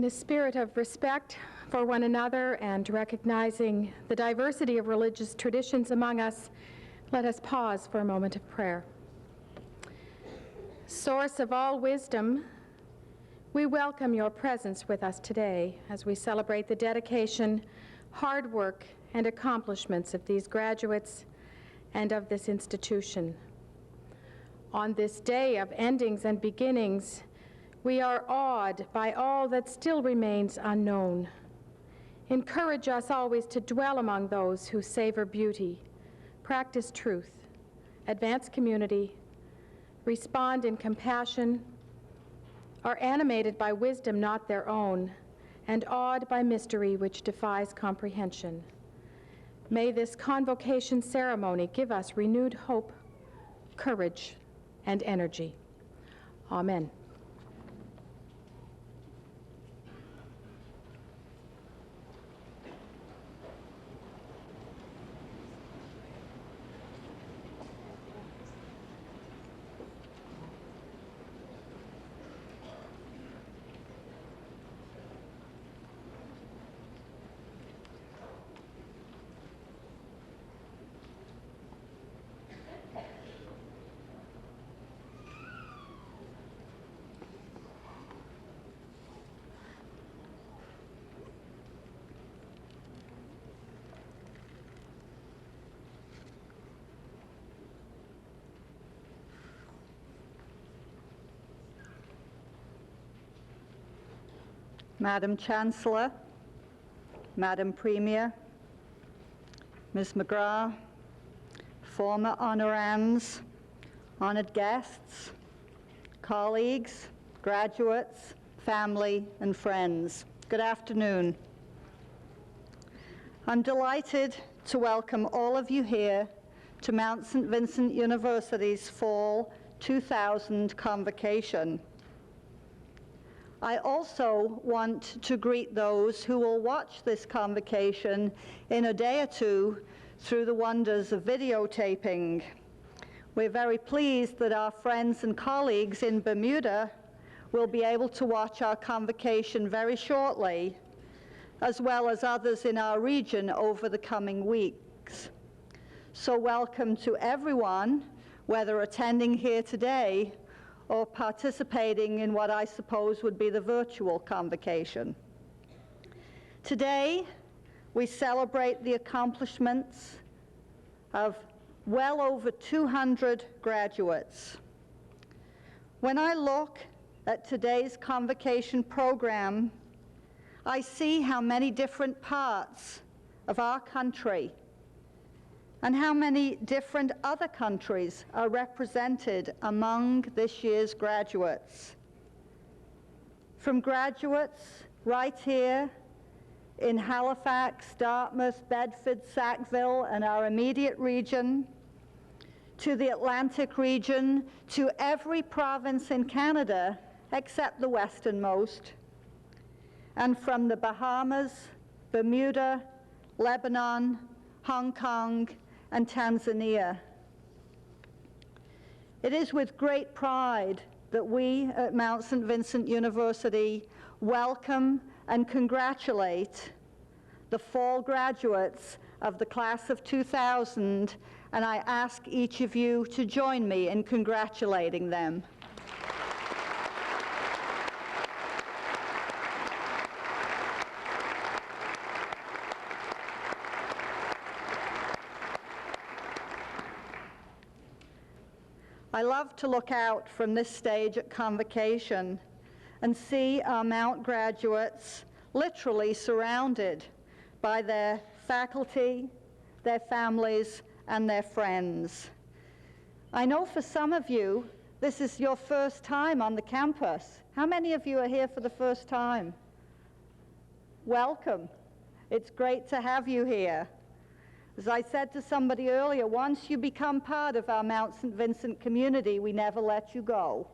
In a spirit of respect for one another and recognizing the diversity of religious traditions among us, let us pause for a moment of prayer. Source of all wisdom, we welcome your presence with us today as we celebrate the dedication, hard work, and accomplishments of these graduates and of this institution. On this day of endings and beginnings, we are awed by all that still remains unknown. Encourage us always to dwell among those who savor beauty, practice truth, advance community, respond in compassion, are animated by wisdom not their own, and awed by mystery which defies comprehension. May this convocation ceremony give us renewed hope, courage, and energy. Amen. Madam Chancellor, Madam Premier, Ms. McGrath, former honorands, honored guests, colleagues, graduates, family, and friends, good afternoon. I'm delighted to welcome all of you here to Mount St. Vincent University's Fall 2000 Convocation. I also want to greet those who will watch this convocation in a day or two through the wonders of videotaping. We're very pleased that our friends and colleagues in Bermuda will be able to watch our convocation very shortly, as well as others in our region over the coming weeks. So welcome to everyone, whether attending here today or participating in what I suppose would be the virtual convocation. Today, we celebrate the accomplishments of well over 200 graduates. When I look at today's convocation program, I see how many different parts of our country and how many different other countries are represented among this year's graduates. From graduates right here in Halifax, Dartmouth, Bedford, Sackville, and our immediate region, to the Atlantic region, to every province in Canada except the westernmost, and from the Bahamas, Bermuda, Lebanon, Hong Kong, and Tanzania. It is with great pride that we at Mount St. Vincent University welcome and congratulate the fall graduates of the class of 2000, and I ask each of you to join me in congratulating them. I love to look out from this stage at Convocation and see our Mount graduates literally surrounded by their faculty, their families, and their friends. I know for some of you, this is your first time on the campus. How many of you are here for the first time? Welcome. It's great to have you here. As I said to somebody earlier, once you become part of our Mount St. Vincent community, we never let you go.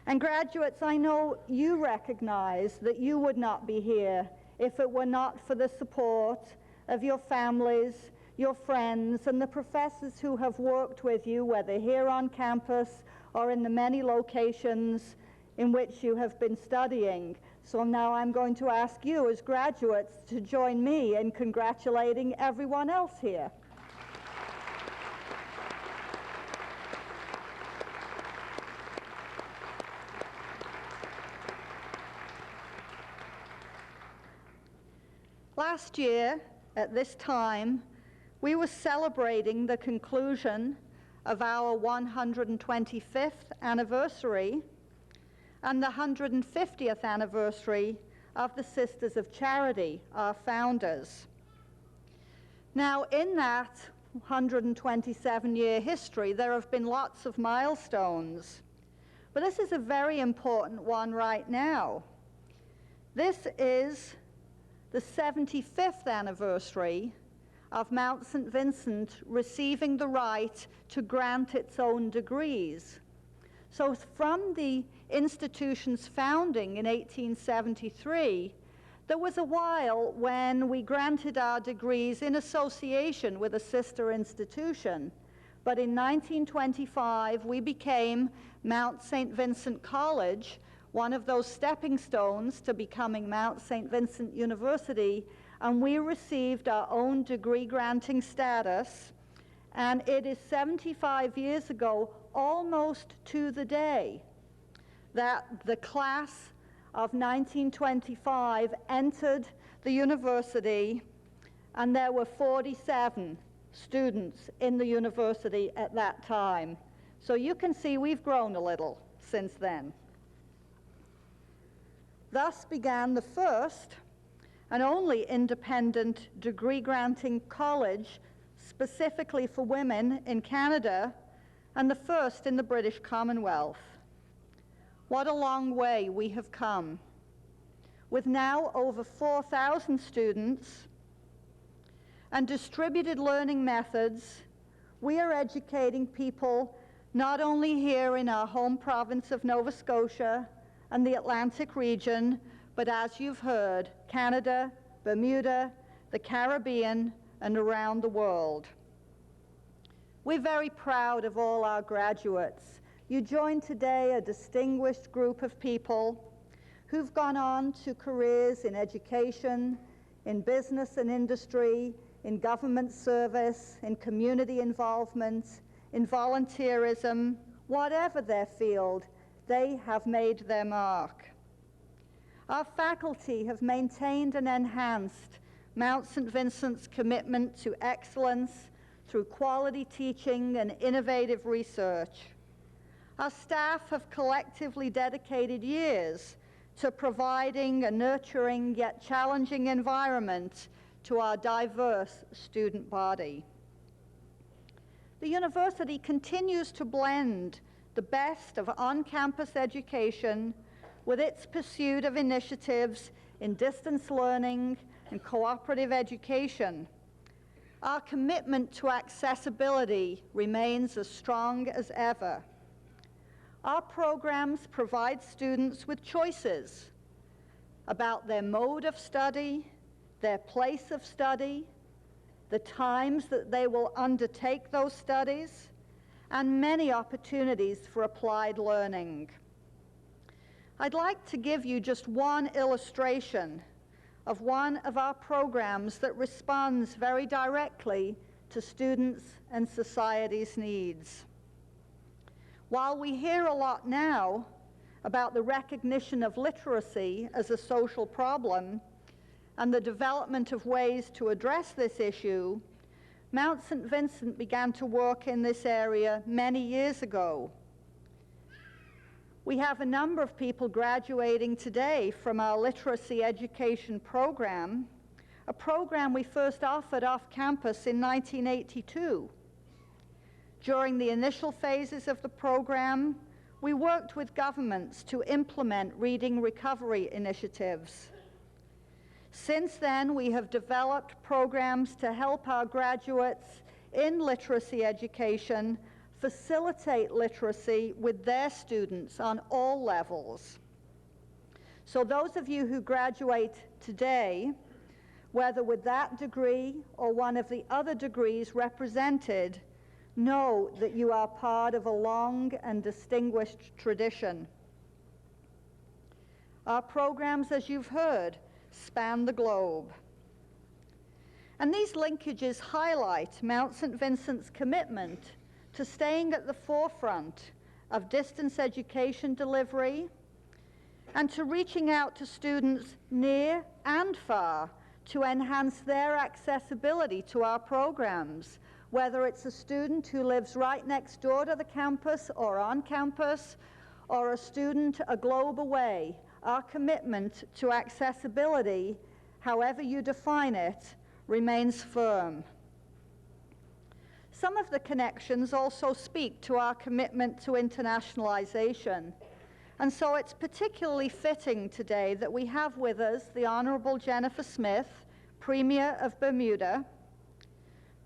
And graduates, I know you recognize that you would not be here if it were not for the support of your families, your friends, and the professors who have worked with you, whether here on campus or in the many locations in which you have been studying. So now I'm going to ask you as graduates to join me in congratulating everyone else here. Last year, at this time, we were celebrating the conclusion of our 125th anniversary and the 150th anniversary of the Sisters of Charity, our founders. Now, in that 127-year history, there have been lots of milestones, but this is a very important one right now. This is the 75th anniversary of Mount St. Vincent receiving the right to grant its own degrees. So from the institution's founding in 1873, there was a while when we granted our degrees in association with a sister institution. But in 1925, we became Mount St. Vincent College, one of those stepping stones to becoming Mount St. Vincent University, and we received our own degree granting status. And it is 75 years ago, almost to the day, that the class of 1925 entered the university, and there were 47 students in the university at that time. So you can see we've grown a little since then. Thus began the first and only independent degree-granting college specifically for women in Canada, and the first in the British Commonwealth. What a long way we have come. With now over 4,000 students and distributed learning methods, we are educating people not only here in our home province of Nova Scotia and the Atlantic region, but as you've heard, Canada, Bermuda, the Caribbean, and around the world. We're very proud of all our graduates. You join today a distinguished group of people who've gone on to careers in education, in business and industry, in government service, in community involvement, in volunteerism. Whatever their field, they have made their mark. Our faculty have maintained and enhanced Mount St. Vincent's commitment to excellence through quality teaching and innovative research. Our staff have collectively dedicated years to providing a nurturing yet challenging environment to our diverse student body. The university continues to blend the best of on-campus education with its pursuit of initiatives in distance learning and cooperative education. Our commitment to accessibility remains as strong as ever. Our programs provide students with choices about their mode of study, their place of study, the times that they will undertake those studies, and many opportunities for applied learning. I'd like to give you just one illustration of one of our programs that responds very directly to students' and society's needs. While we hear a lot now about the recognition of literacy as a social problem and the development of ways to address this issue, Mount St. Vincent began to work in this area many years ago. We have a number of people graduating today from our literacy education program, a program we first offered off campus in 1982. During the initial phases of the program, we worked with governments to implement reading recovery initiatives. Since then, we have developed programs to help our graduates in literacy education facilitate literacy with their students on all levels. So those of you who graduate today, whether with that degree or one of the other degrees represented, know that you are part of a long and distinguished tradition. Our programs, as you've heard, span the globe. And these linkages highlight Mount St. Vincent's commitment to staying at the forefront of distance education delivery and to reaching out to students near and far to enhance their accessibility to our programs, whether it's a student who lives right next door to the campus or on campus, or a student a globe away. Our commitment to accessibility, however you define it, remains firm. Some of the connections also speak to our commitment to internationalization, and so it's particularly fitting today that we have with us the Honourable Jennifer Smith, Premier of Bermuda.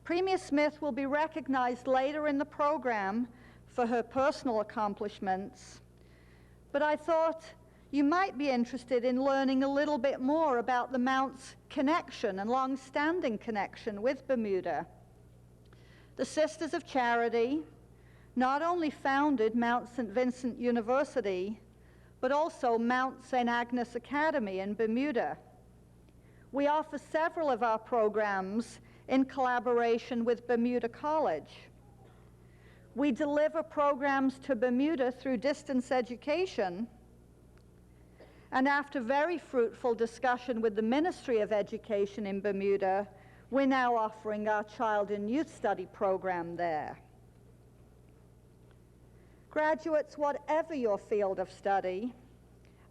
Premier Smith will be recognized later in the program for her personal accomplishments, but I thought you might be interested in learning a little bit more about the Mount's connection and long-standing connection with Bermuda. The Sisters of Charity not only founded Mount St. Vincent University, but also Mount St. Agnes Academy in Bermuda. We offer several of our programs in collaboration with Bermuda College. We deliver programs to Bermuda through distance education, and after very fruitful discussion with the Ministry of Education in Bermuda, we're now offering our Child and Youth Study program there. Graduates, whatever your field of study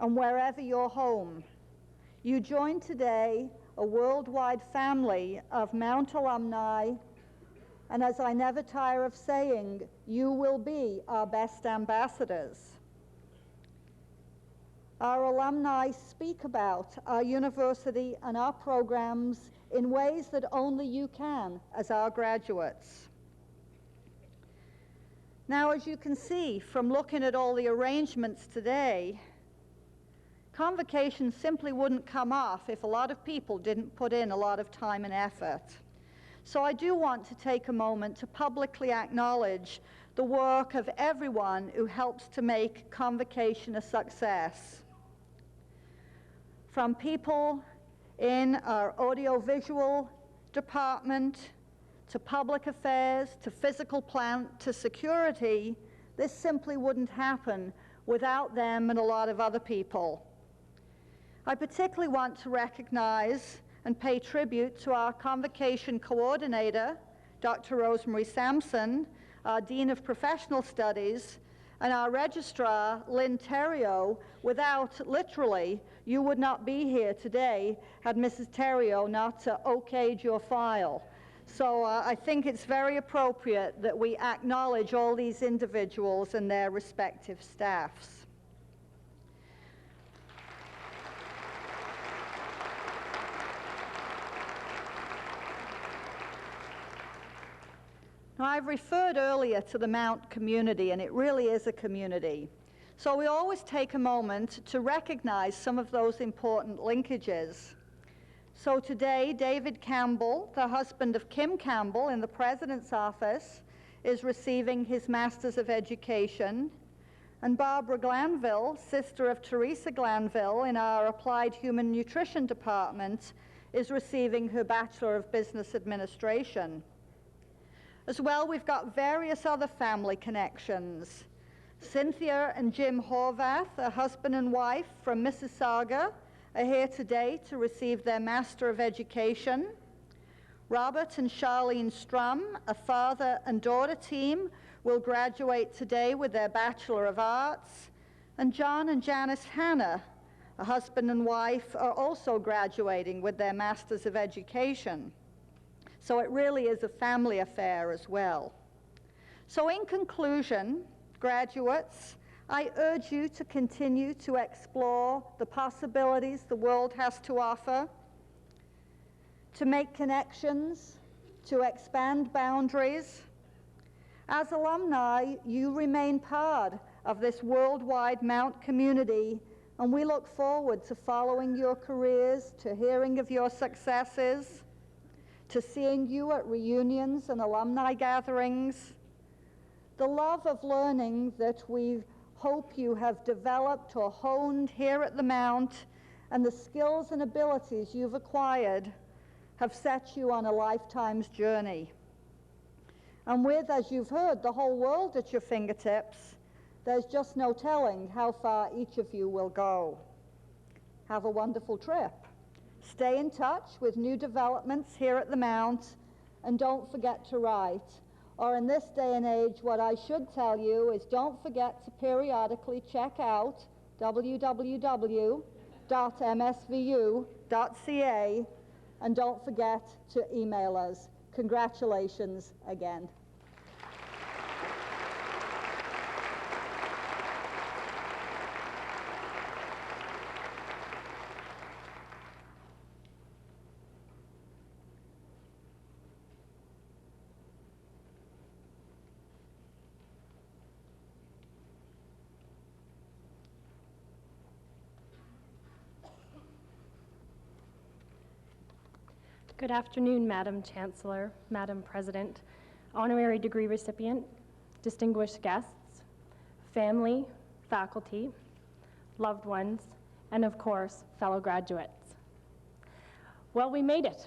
and wherever your home, you join today a worldwide family of Mount alumni, and as I never tire of saying, you will be our best ambassadors. Our alumni speak about our university and our programs in ways that only you can as our graduates. Now, as you can see from looking at all the arrangements today, Convocation simply wouldn't come off if a lot of people didn't put in a lot of time and effort. So I do want to take a moment to publicly acknowledge the work of everyone who helps to make Convocation a success. From people in our audiovisual department, to public affairs, to physical plant, to security, this simply wouldn't happen without them and a lot of other people. I particularly want to recognize and pay tribute to our Convocation coordinator, Dr. Rosemary Sampson, our Dean of Professional Studies, and our registrar, Lynn Theriault. Without, literally, you would not be here today had Mrs. Theriault not okayed your file. So I think it's very appropriate that we acknowledge all these individuals and their respective staffs. Now, I've referred earlier to the Mount community, and it really is a community. So we always take a moment to recognize some of those important linkages. So today, David Campbell, the husband of Kim Campbell in the President's office, is receiving his Master's of Education. And Barbara Glanville, sister of Teresa Glanville in our Applied Human Nutrition Department, is receiving her Bachelor of Business Administration. As well, we've got various other family connections. Cynthia and Jim Horvath, a husband and wife from Mississauga, are here today to receive their Master of Education. Robert and Charlene Strum, a father and daughter team, will graduate today with their Bachelor of Arts. And John and Janice Hanna, a husband and wife, are also graduating with their Masters of Education. So it really is a family affair as well. So in conclusion, graduates, I urge you to continue to explore the possibilities the world has to offer, to make connections, to expand boundaries. As alumni, you remain part of this worldwide Mount community, and we look forward to following your careers, to hearing of your successes, to seeing you at reunions and alumni gatherings. The love of learning that we hope you have developed or honed here at the Mount, and the skills and abilities you've acquired have set you on a lifetime's journey. And with, as you've heard, the whole world at your fingertips, there's just no telling how far each of you will go. Have a wonderful trip. Stay in touch with new developments here at the Mount, and don't forget to write. Or in this day and age, what I should tell you is don't forget to periodically check out www.msvu.ca, and don't forget to email us. Congratulations again. Good afternoon, Madam Chancellor, Madam President, honorary degree recipient, distinguished guests, family, faculty, loved ones, and of course, fellow graduates. Well, we made it.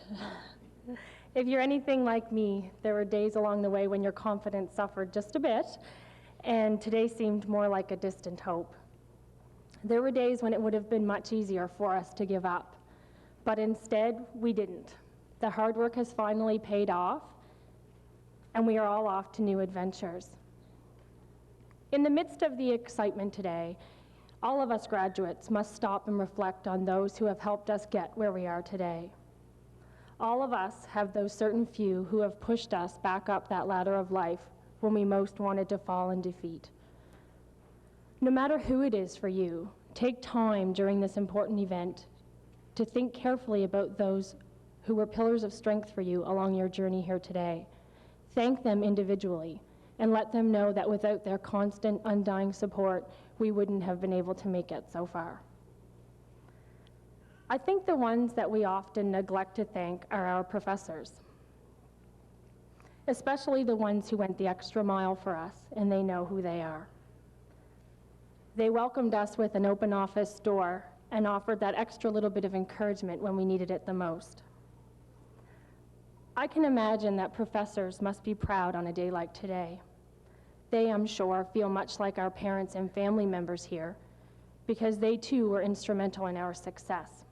If you're anything like me, there were days along the way when your confidence suffered just a bit, and today seemed more like a distant hope. There were days when it would have been much easier for us to give up, but instead, we didn't. The hard work has finally paid off, and we are all off to new adventures. In the midst of the excitement today, all of us graduates must stop and reflect on those who have helped us get where we are today. All of us have those certain few who have pushed us back up that ladder of life when we most wanted to fall in defeat. No matter who it is for you, take time during this important event to think carefully about those who were pillars of strength for you along your journey here today. Thank them individually and let them know that without their constant, undying support, we wouldn't have been able to make it so far. I think the ones that we often neglect to thank are our professors, especially the ones who went the extra mile for us, and they know who they are. They welcomed us with an open office door and offered that extra little bit of encouragement when we needed it the most. I can imagine that professors must be proud on a day like today. They, I'm sure, feel much like our parents and family members here because they too were instrumental in our success.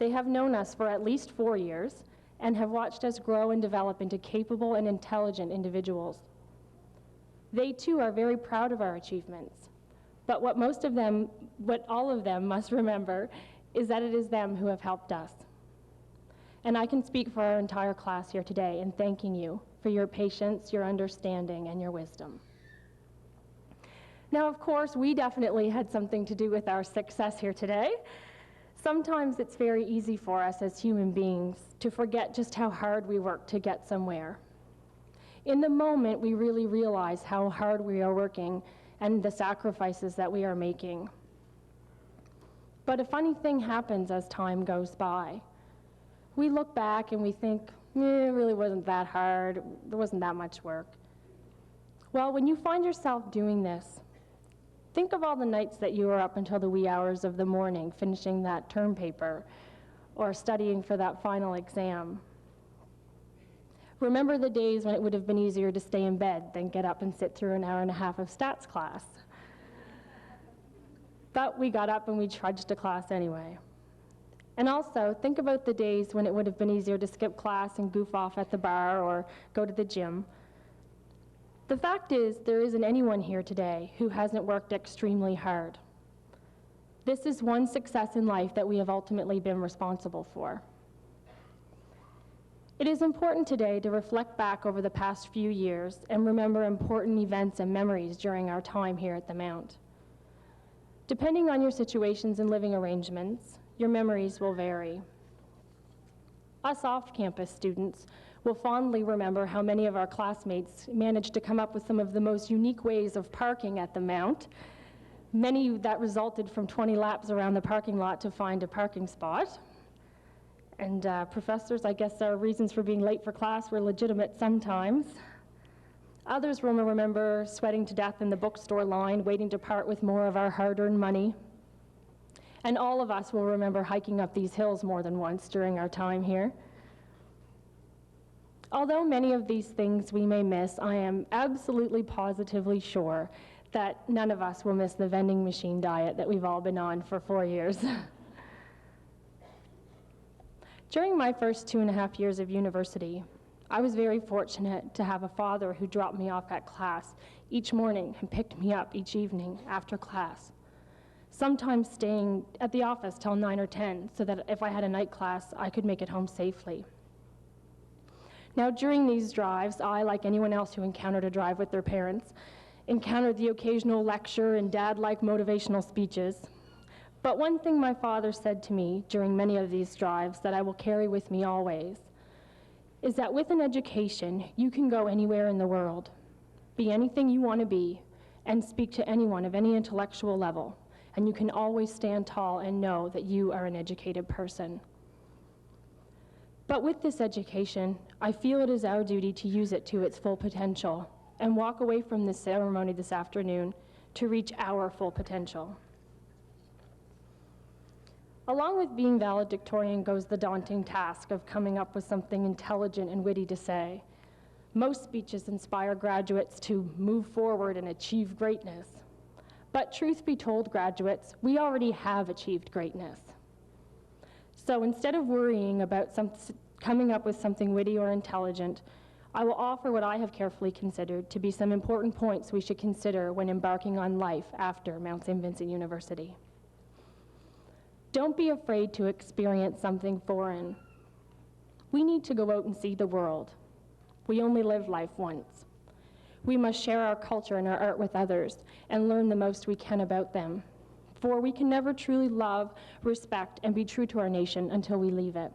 They have known us for at least 4 years and have watched us grow and develop into capable and intelligent individuals. They too are very proud of our achievements, but what all of them must remember is that it is them who have helped us. And I can speak for our entire class here today in thanking you for your patience, your understanding, and your wisdom. Now, of course, we definitely had something to do with our success here today. Sometimes it's very easy for us as human beings to forget just how hard we work to get somewhere. In the moment, we really realize how hard we are working and the sacrifices that we are making. But a funny thing happens as time goes by. We look back and we think, it really wasn't that hard, there wasn't that much work. Well, when you find yourself doing this, think of all the nights that you were up until the wee hours of the morning finishing that term paper or studying for that final exam. Remember the days when it would have been easier to stay in bed than get up and sit through an hour and a half of stats class. But we got up and we trudged to class anyway. And also, think about the days when it would have been easier to skip class and goof off at the bar or go to the gym. The fact is, there isn't anyone here today who hasn't worked extremely hard. This is one success in life that we have ultimately been responsible for. It is important today to reflect back over the past few years and remember important events and memories during our time here at the Mount. Depending on your situations and living arrangements, your memories will vary. Us off-campus students will fondly remember how many of our classmates managed to come up with some of the most unique ways of parking at the Mount, many that resulted from 20 laps around the parking lot to find a parking spot. And professors, I guess our reasons for being late for class were legitimate sometimes. Others will remember sweating to death in the bookstore line, waiting to part with more of our hard-earned money. And all of us will remember hiking up these hills more than once during our time here. Although many of these things we may miss, I am absolutely positively sure that none of us will miss the vending machine diet that we've all been on for 4 years. During my first 2.5 years of university, I was very fortunate to have a father who dropped me off at class each morning and picked me up each evening after class, sometimes staying at the office till 9 or 10 so that if I had a night class, I could make it home safely. Now, during these drives, I, like anyone else who encountered a drive with their parents, encountered the occasional lecture and dad-like motivational speeches. But one thing my father said to me during many of these drives that I will carry with me always is that with an education, you can go anywhere in the world, be anything you want to be, and speak to anyone of any intellectual level, and you can always stand tall and know that you are an educated person. But with this education, I feel it is our duty to use it to its full potential and walk away from this ceremony this afternoon to reach our full potential. Along with being valedictorian goes the daunting task of coming up with something intelligent and witty to say. Most speeches inspire graduates to move forward and achieve greatness. But truth be told, graduates, we already have achieved greatness. So instead of worrying about coming up with something witty or intelligent, I will offer what I have carefully considered to be some important points we should consider when embarking on life after Mount St. Vincent University. Don't be afraid to experience something foreign. We need to go out and see the world. We only live life once. We must share our culture and our art with others and learn the most we can about them. For we can never truly love, respect, and be true to our nation until we leave it.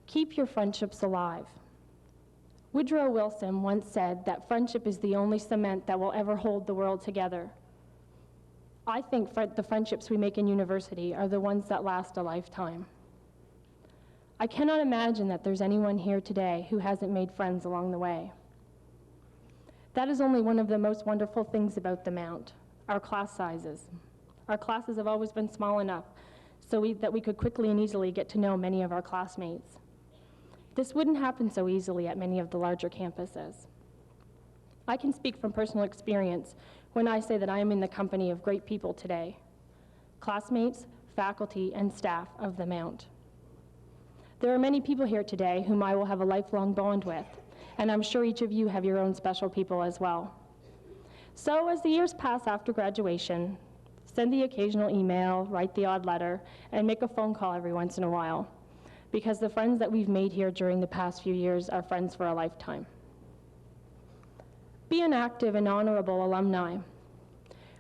Keep your friendships alive. Woodrow Wilson once said that friendship is the only cement that will ever hold the world together. I think the friendships we make in university are the ones that last a lifetime. I cannot imagine that there's anyone here today who hasn't made friends along the way. That is only one of the most wonderful things about the Mount, our class sizes. Our classes have always been small enough that we could quickly and easily get to know many of our classmates. This wouldn't happen so easily at many of the larger campuses. I can speak from personal experience when I say that I am in the company of great people today, classmates, faculty, and staff of the Mount. There are many people here today whom I will have a lifelong bond with, and I'm sure each of you have your own special people as well. So as the years pass after graduation, send the occasional email, write the odd letter, and make a phone call every once in a while, because the friends that we've made here during the past few years are friends for a lifetime. Be an active and honorable alumni.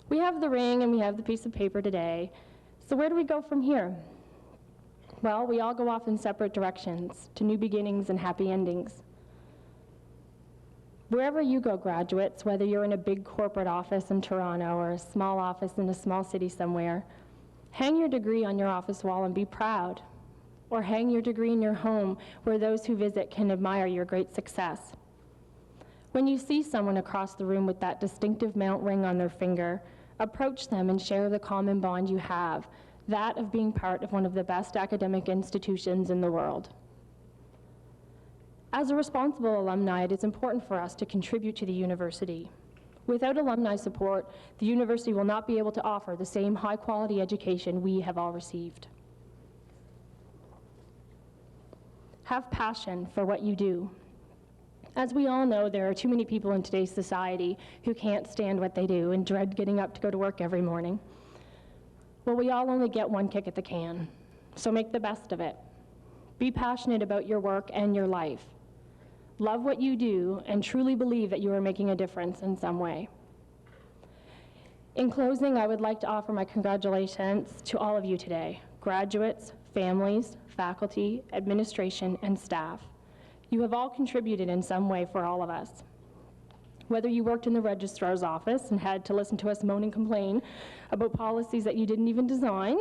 We have the ring and we have the piece of paper today, so where do we go from here? Well, we all go off in separate directions to new beginnings and happy endings. Wherever you go, graduates, whether you're in a big corporate office in Toronto or a small office in a small city somewhere, hang your degree on your office wall and be proud. Or hang your degree in your home where those who visit can admire your great success. When you see someone across the room with that distinctive Mount ring on their finger, approach them and share the common bond you have, that of being part of one of the best academic institutions in the world. As a responsible alumni, it is important for us to contribute to the university. Without alumni support, the university will not be able to offer the same high-quality education we have all received. Have passion for what you do. As we all know, there are too many people in today's society who can't stand what they do and dread getting up to go to work every morning. Well, we all only get one kick at the can, so make the best of it. Be passionate about your work and your life. Love what you do and truly believe that you are making a difference in some way. In closing, I would like to offer my congratulations to all of you today, graduates, families, faculty, administration, and staff. You have all contributed in some way for all of us. Whether you worked in the registrar's office and had to listen to us moan and complain about policies that you didn't even design,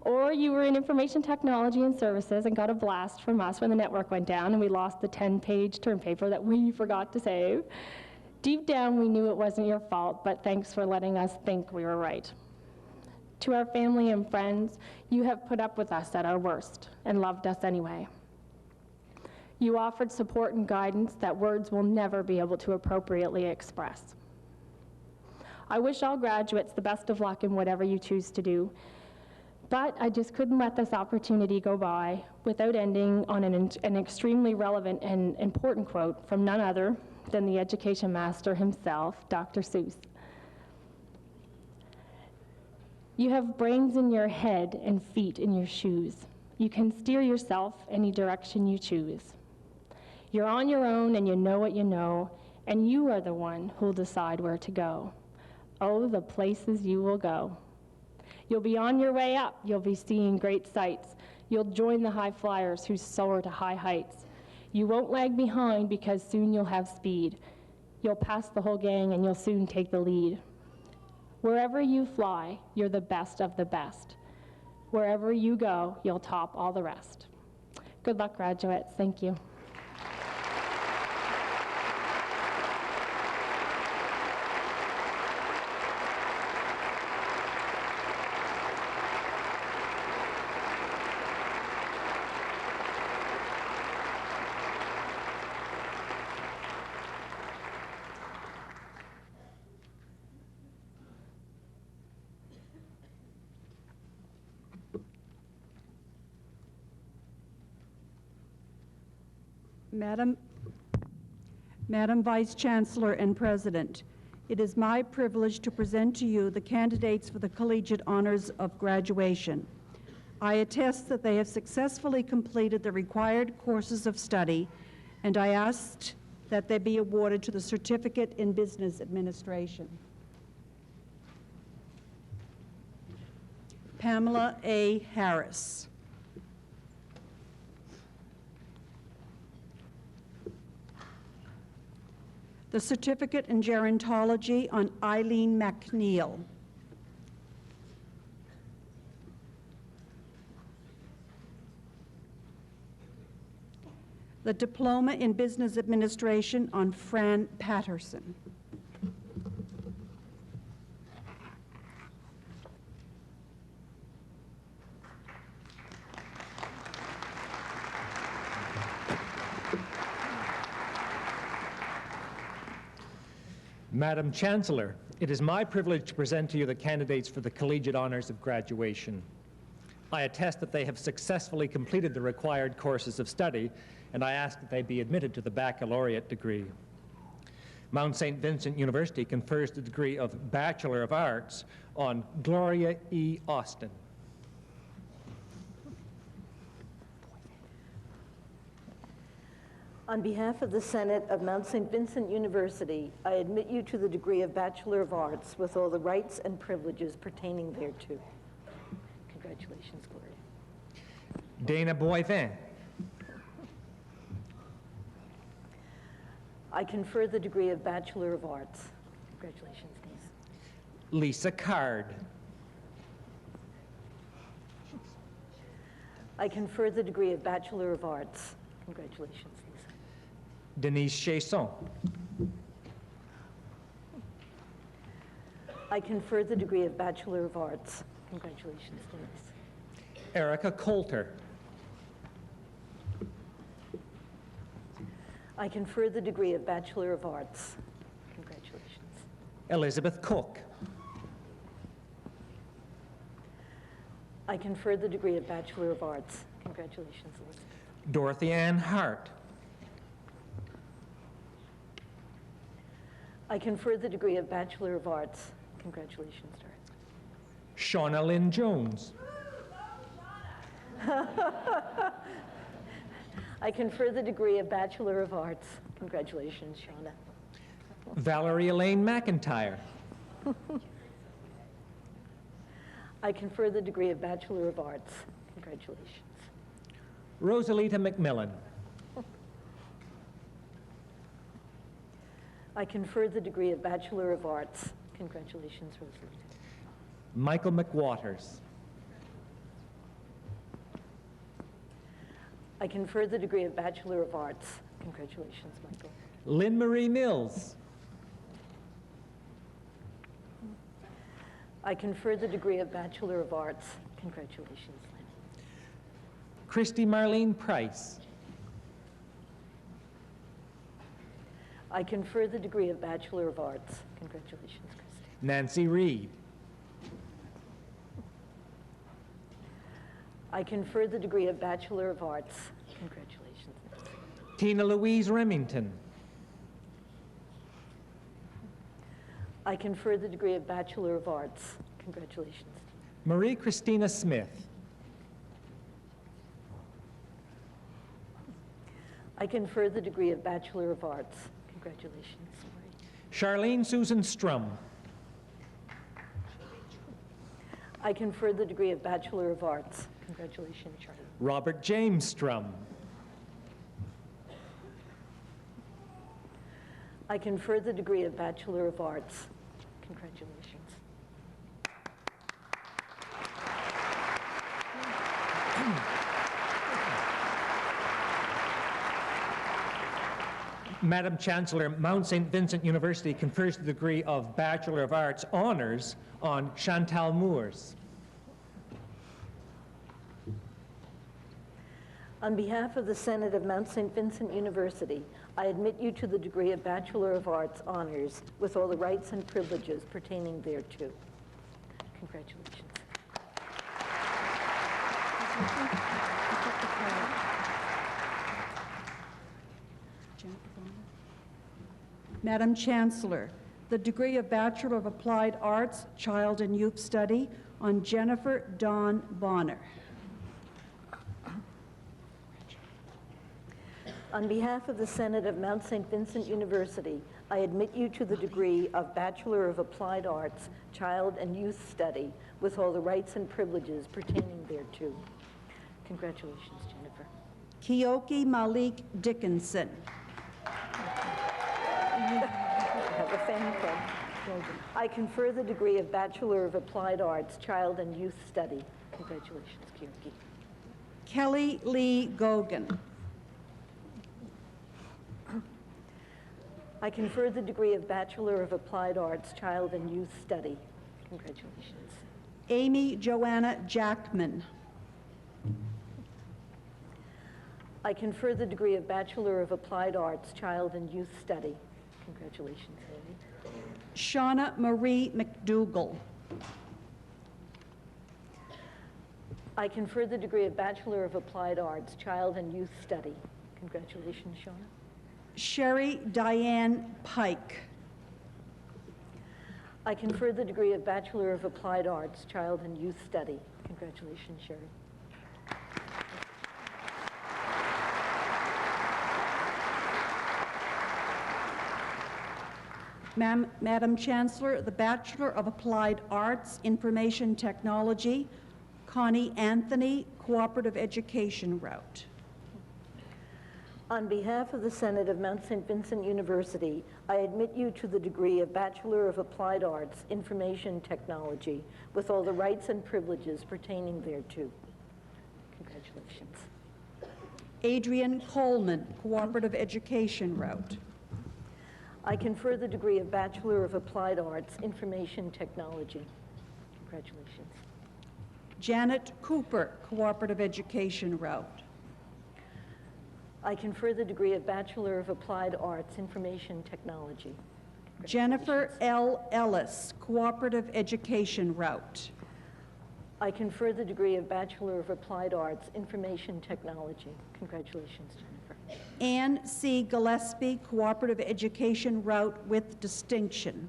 or you were in information technology and services and got a blast from us when the network went down and we lost the 10-page term paper that we forgot to save, deep down we knew it wasn't your fault, but thanks for letting us think we were right. To our family and friends, you have put up with us at our worst and loved us anyway. You offered support and guidance that words will never be able to appropriately express. I wish all graduates the best of luck in whatever you choose to do, but I just couldn't let this opportunity go by without ending on an extremely relevant and important quote from none other than the education master himself, Dr. Seuss. You have brains in your head and feet in your shoes. You can steer yourself any direction you choose. You're on your own and you know what you know, and you are the one who'll decide where to go. Oh, the places you will go. You'll be on your way up. You'll be seeing great sights. You'll join the high flyers who soar to high heights. You won't lag behind because soon you'll have speed. You'll pass the whole gang and you'll soon take the lead. Wherever you fly, you're the best of the best. Wherever you go, you'll top all the rest. Good luck, graduates. Thank you. Madam Vice-Chancellor and President, it is my privilege to present to you the candidates for the Collegiate Honors of Graduation. I attest that they have successfully completed the required courses of study, and I asked that they be awarded to the Certificate in Business Administration. Pamela A. Harris. The Certificate in Gerontology on Eileen McNeil. The Diploma in Business Administration on Fran Patterson. Madam Chancellor, it is my privilege to present to you the candidates for the Collegiate Honors of Graduation. I attest that they have successfully completed the required courses of study, and I ask that they be admitted to the baccalaureate degree. Mount St. Vincent University confers the degree of Bachelor of Arts on Gloria E. Austin. On behalf of the Senate of Mount St. Vincent University, I admit you to the degree of Bachelor of Arts with all the rights and privileges pertaining thereto. Congratulations, Gloria. Dana Boivin. I confer the degree of Bachelor of Arts. Congratulations, niece. Lisa Card. I confer the degree of Bachelor of Arts. Congratulations, Lisa. Denise Chasson. I confer the degree of Bachelor of Arts. Congratulations, Denise. Erica Coulter. I confer the degree of Bachelor of Arts. Congratulations. Elizabeth Cook. I confer the degree of Bachelor of Arts. Congratulations, Elizabeth. Dorothy Ann Hart. I confer the degree of Bachelor of Arts. Congratulations, Dorothy. Shauna Lynn Jones. I confer the degree of Bachelor of Arts. Congratulations, Shauna. Valerie Elaine McIntyre. I confer the degree of Bachelor of Arts. Congratulations. Rosalita McMillan. I confer the degree of Bachelor of Arts. Congratulations, Rosalind. Michael McWaters. I confer the degree of Bachelor of Arts. Congratulations, Michael. Lynn Marie Mills. I confer the degree of Bachelor of Arts. Congratulations, Lynn. Christy Marlene Price. I confer the degree of Bachelor of Arts. Congratulations, Christy. Nancy Reed. I confer the degree of Bachelor of Arts. Congratulations, Nancy. Tina Louise Remington. I confer the degree of Bachelor of Arts. Congratulations. Marie Christina Smith. I confer the degree of Bachelor of Arts. Congratulations, Marie. Charlene Susan Strum. I confer the degree of Bachelor of Arts. Congratulations, Charlie. Robert James Strum. I confer the degree of Bachelor of Arts. Congratulations. Madam Chancellor, Mount St. Vincent University confers the degree of Bachelor of Arts Honours on Chantal Moores. On behalf of the Senate of Mount St. Vincent University, I admit you to the degree of Bachelor of Arts Honors with all the rights and privileges pertaining thereto. Congratulations. Madam Chancellor, the degree of Bachelor of Applied Arts, Child and Youth Study on Jennifer Dawn Bonner. On behalf of the Senate of Mount St. Vincent University, I admit you to the degree of Bachelor of Applied Arts, Child and Youth Study with all the rights and privileges pertaining thereto. Congratulations, Jennifer. Keoki Malik Dickinson. Have a fan club. I confer the degree of Bachelor of Applied Arts, Child and Youth Study. Congratulations, Keoki. Kelly Lee Gogan. I confer the degree of Bachelor of Applied Arts, Child and Youth Study. Congratulations. Amy Joanna Jackman. I confer the degree of Bachelor of Applied Arts, Child and Youth Study. Congratulations, Amy. Shauna Marie McDougall. I confer the degree of Bachelor of Applied Arts, Child and Youth Study. Congratulations, Shauna. Sherry Diane Pike. I confer the degree of Bachelor of Applied Arts, Child and Youth Study. Congratulations, Sherry. Madam Chancellor, the Bachelor of Applied Arts, Information Technology, Connie Anthony, Cooperative Education Route. On behalf of the Senate of Mount St. Vincent University, I admit you to the degree of Bachelor of Applied Arts, Information Technology, with all the rights and privileges pertaining thereto. Congratulations. Adrian Coleman, Cooperative Education Route. I confer the degree of Bachelor of Applied Arts, Information Technology. Congratulations. Janet Cooper, Cooperative Education Route. I confer the degree of Bachelor of Applied Arts, Information Technology. Jennifer L. Ellis, Cooperative Education Route. I confer the degree of Bachelor of Applied Arts, Information Technology. Congratulations, Jennifer. Ann C. Gillespie, Cooperative Education Route with distinction.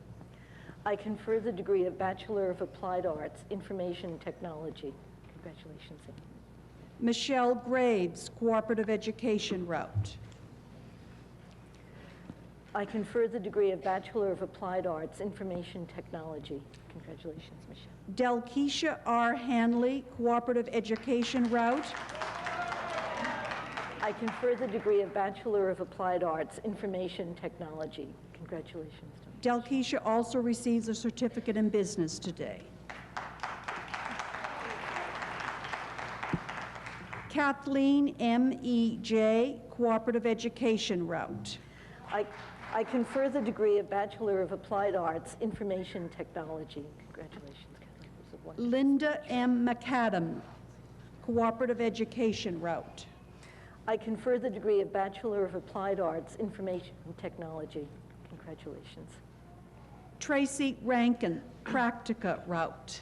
I confer the degree of Bachelor of Applied Arts, Information Technology. Congratulations, Ann. Michelle Graves, Cooperative Education Route. I confer the degree of Bachelor of Applied Arts, Information Technology. Congratulations, Michelle. Delkeisha R. Hanley, Cooperative Education Route. I confer the degree of Bachelor of Applied Arts, Information Technology. Congratulations. Delkeisha also receives a certificate in business today. Kathleen M.E.J., Cooperative Education Route. I confer the degree of Bachelor of Applied Arts, Information Technology. Congratulations, Kathleen. Linda M. McAdam, Cooperative Education Route. I confer the degree of Bachelor of Applied Arts, Information Technology. Congratulations. Tracey Rankin, Practica Route.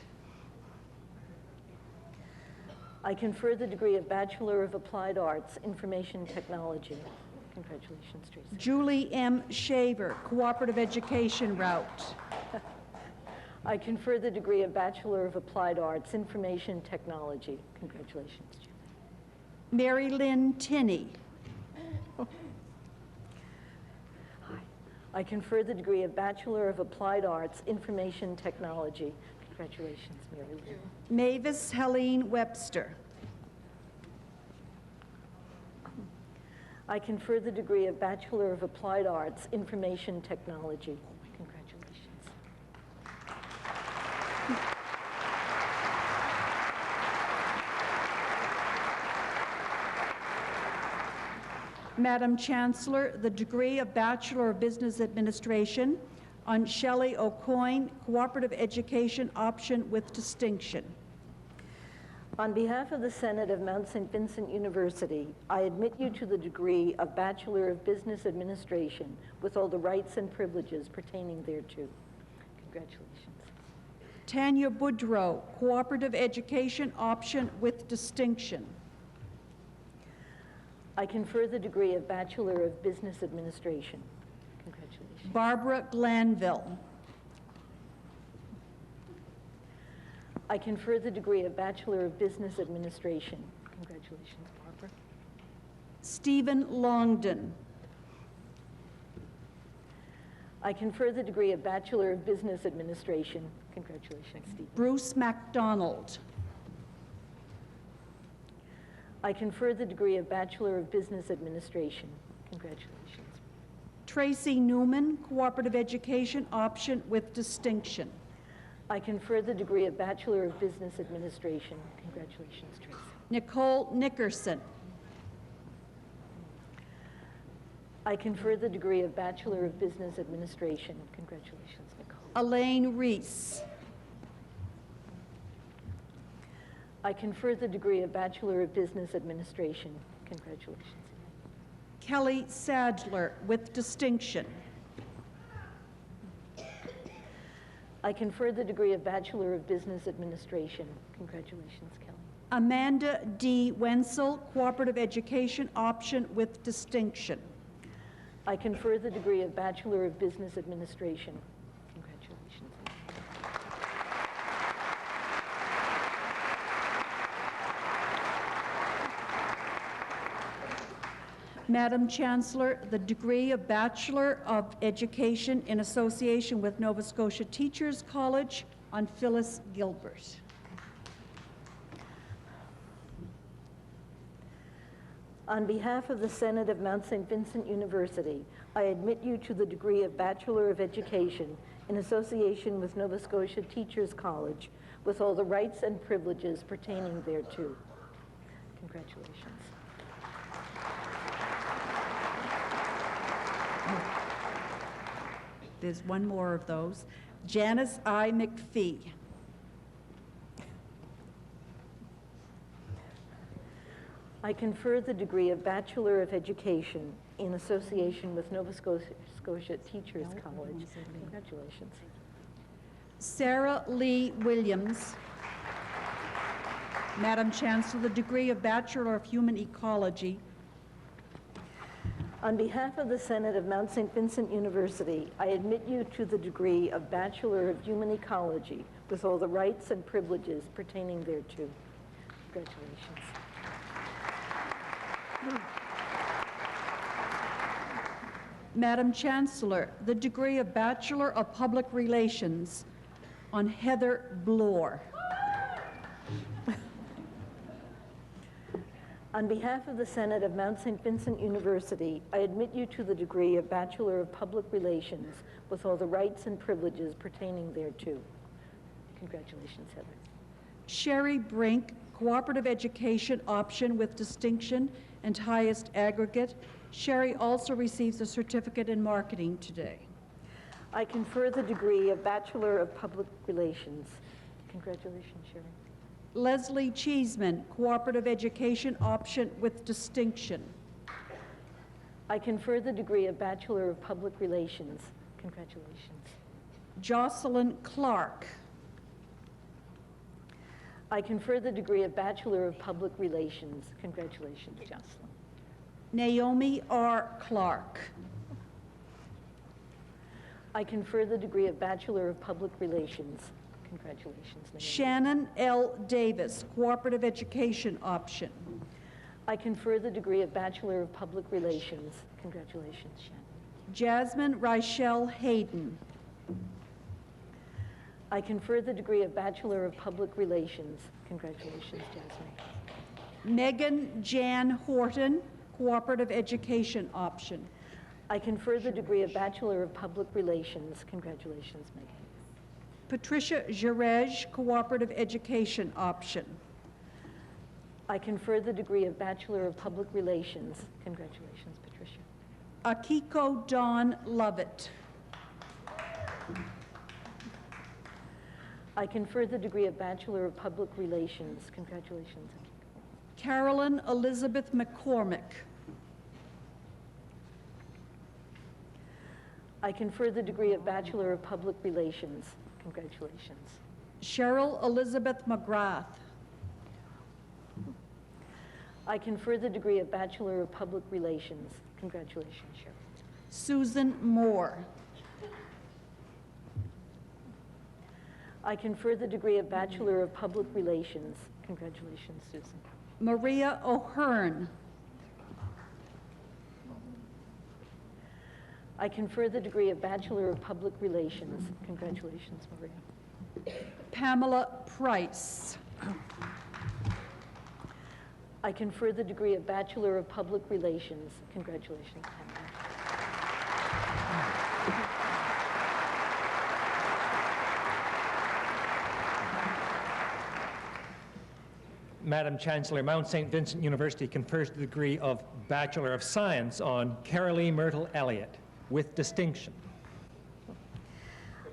I confer the degree of Bachelor of Applied Arts, Information Technology. Congratulations, Tracy. Julie M. Shaver, Cooperative Education Route. I confer the degree of Bachelor of Applied Arts, Information Technology. Congratulations, Julie. Mary Lynn Tinney. I confer the degree of Bachelor of Applied Arts, Information Technology. Congratulations, Mary Lynn. Mavis Helene Webster. I confer the degree of Bachelor of Applied Arts, Information Technology. Congratulations. Madam Chancellor, the degree of Bachelor of Business Administration on Shelley O'Coin, Cooperative Education Option with Distinction. On behalf of the Senate of Mount St. Vincent University, I admit you to the degree of Bachelor of Business Administration with all the rights and privileges pertaining thereto. Congratulations. Tanya Boudreau, Cooperative Education Option with Distinction. I confer the degree of Bachelor of Business Administration. Congratulations. Barbara Glanville. I confer the degree of Bachelor of Business Administration. Congratulations, Barbara. Stephen Longden. I confer the degree of Bachelor of Business Administration. Congratulations, Stephen. Bruce MacDonald. I confer the degree of Bachelor of Business Administration. Congratulations. Tracey Newman, Cooperative Education Option with Distinction. I confer the degree of Bachelor of Business Administration. Congratulations, Tracy. Nicole Nickerson. I confer the degree of Bachelor of Business Administration. Congratulations, Nicole. Elaine Reese. I confer the degree of Bachelor of Business Administration. Congratulations. Kelly Sadler with distinction. I confer the degree of Bachelor of Business Administration. Congratulations, Kelly. Amanda D. Wenzel, Cooperative Education Option with distinction. I confer the degree of Bachelor of Business Administration. Congratulations. Madam Chancellor, the degree of Bachelor of Education in association with Nova Scotia Teachers College on Phyllis Gilbert. On behalf of the Senate of Mount St. Vincent University, I admit you to the degree of Bachelor of Education in association with Nova Scotia Teachers College with all the rights and privileges pertaining thereto. Congratulations. There's one more of those. Janice I. McPhee. I confer the degree of Bachelor of Education in association with Nova Scotia Teachers College. Congratulations. Sarah Lee Williams. Madam Chancellor, the degree of Bachelor of Human Ecology. On behalf of the Senate of Mount St. Vincent University, I admit you to the degree of Bachelor of Human Ecology with all the rights and privileges pertaining thereto. Congratulations. Madam Chancellor, the degree of Bachelor of Public Relations on Heather Bloor. On behalf of the Senate of Mount St. Vincent University, I admit you to the degree of Bachelor of Public Relations with all the rights and privileges pertaining thereto. Congratulations, Heather. Sherry Brink, Cooperative Education Option with Distinction and Highest Aggregate. Sherry also receives a certificate in marketing today. I confer the degree of Bachelor of Public Relations. Congratulations, Sherry. Leslie Cheeseman, Cooperative Education Option with Distinction. I confer the degree of Bachelor of Public Relations. Congratulations. Jocelyn Clark. I confer the degree of Bachelor of Public Relations. Congratulations, Jocelyn. Naomi R. Clark. I confer the degree of Bachelor of Public Relations. Congratulations, Naomi. Shannon L. Davis, Cooperative Education Option. I confer the degree of Bachelor of Public Relations. Congratulations, Shannon. Jasmine Reichel Hayden. I confer the degree of Bachelor of Public Relations. Congratulations, Jasmine. Megan Jan Horton, Cooperative Education Option. I confer the degree of Bachelor of Public Relations. Congratulations, Megan. Patricia Jerez, Cooperative Education Option. I confer the degree of Bachelor of Public Relations. Congratulations, Patricia. Akiko Dawn Lovett. I confer the degree of Bachelor of Public Relations. Congratulations. Carolyn Elizabeth McCormick. I confer the degree of Bachelor of Public Relations. Congratulations. Cheryl Elizabeth McGrath. I confer the degree of Bachelor of Public Relations. Congratulations, Cheryl. Susan Moore. I confer the degree of Bachelor of Public Relations. Congratulations, Susan. Maria O'Hearn. I confer the degree of Bachelor of Public Relations. Congratulations, Maria. Pamela Price. I confer the degree of Bachelor of Public Relations. Congratulations, Pamela. Madam Chancellor, Mount St. Vincent University confers the degree of Bachelor of Science on Carolee Myrtle Elliott with distinction.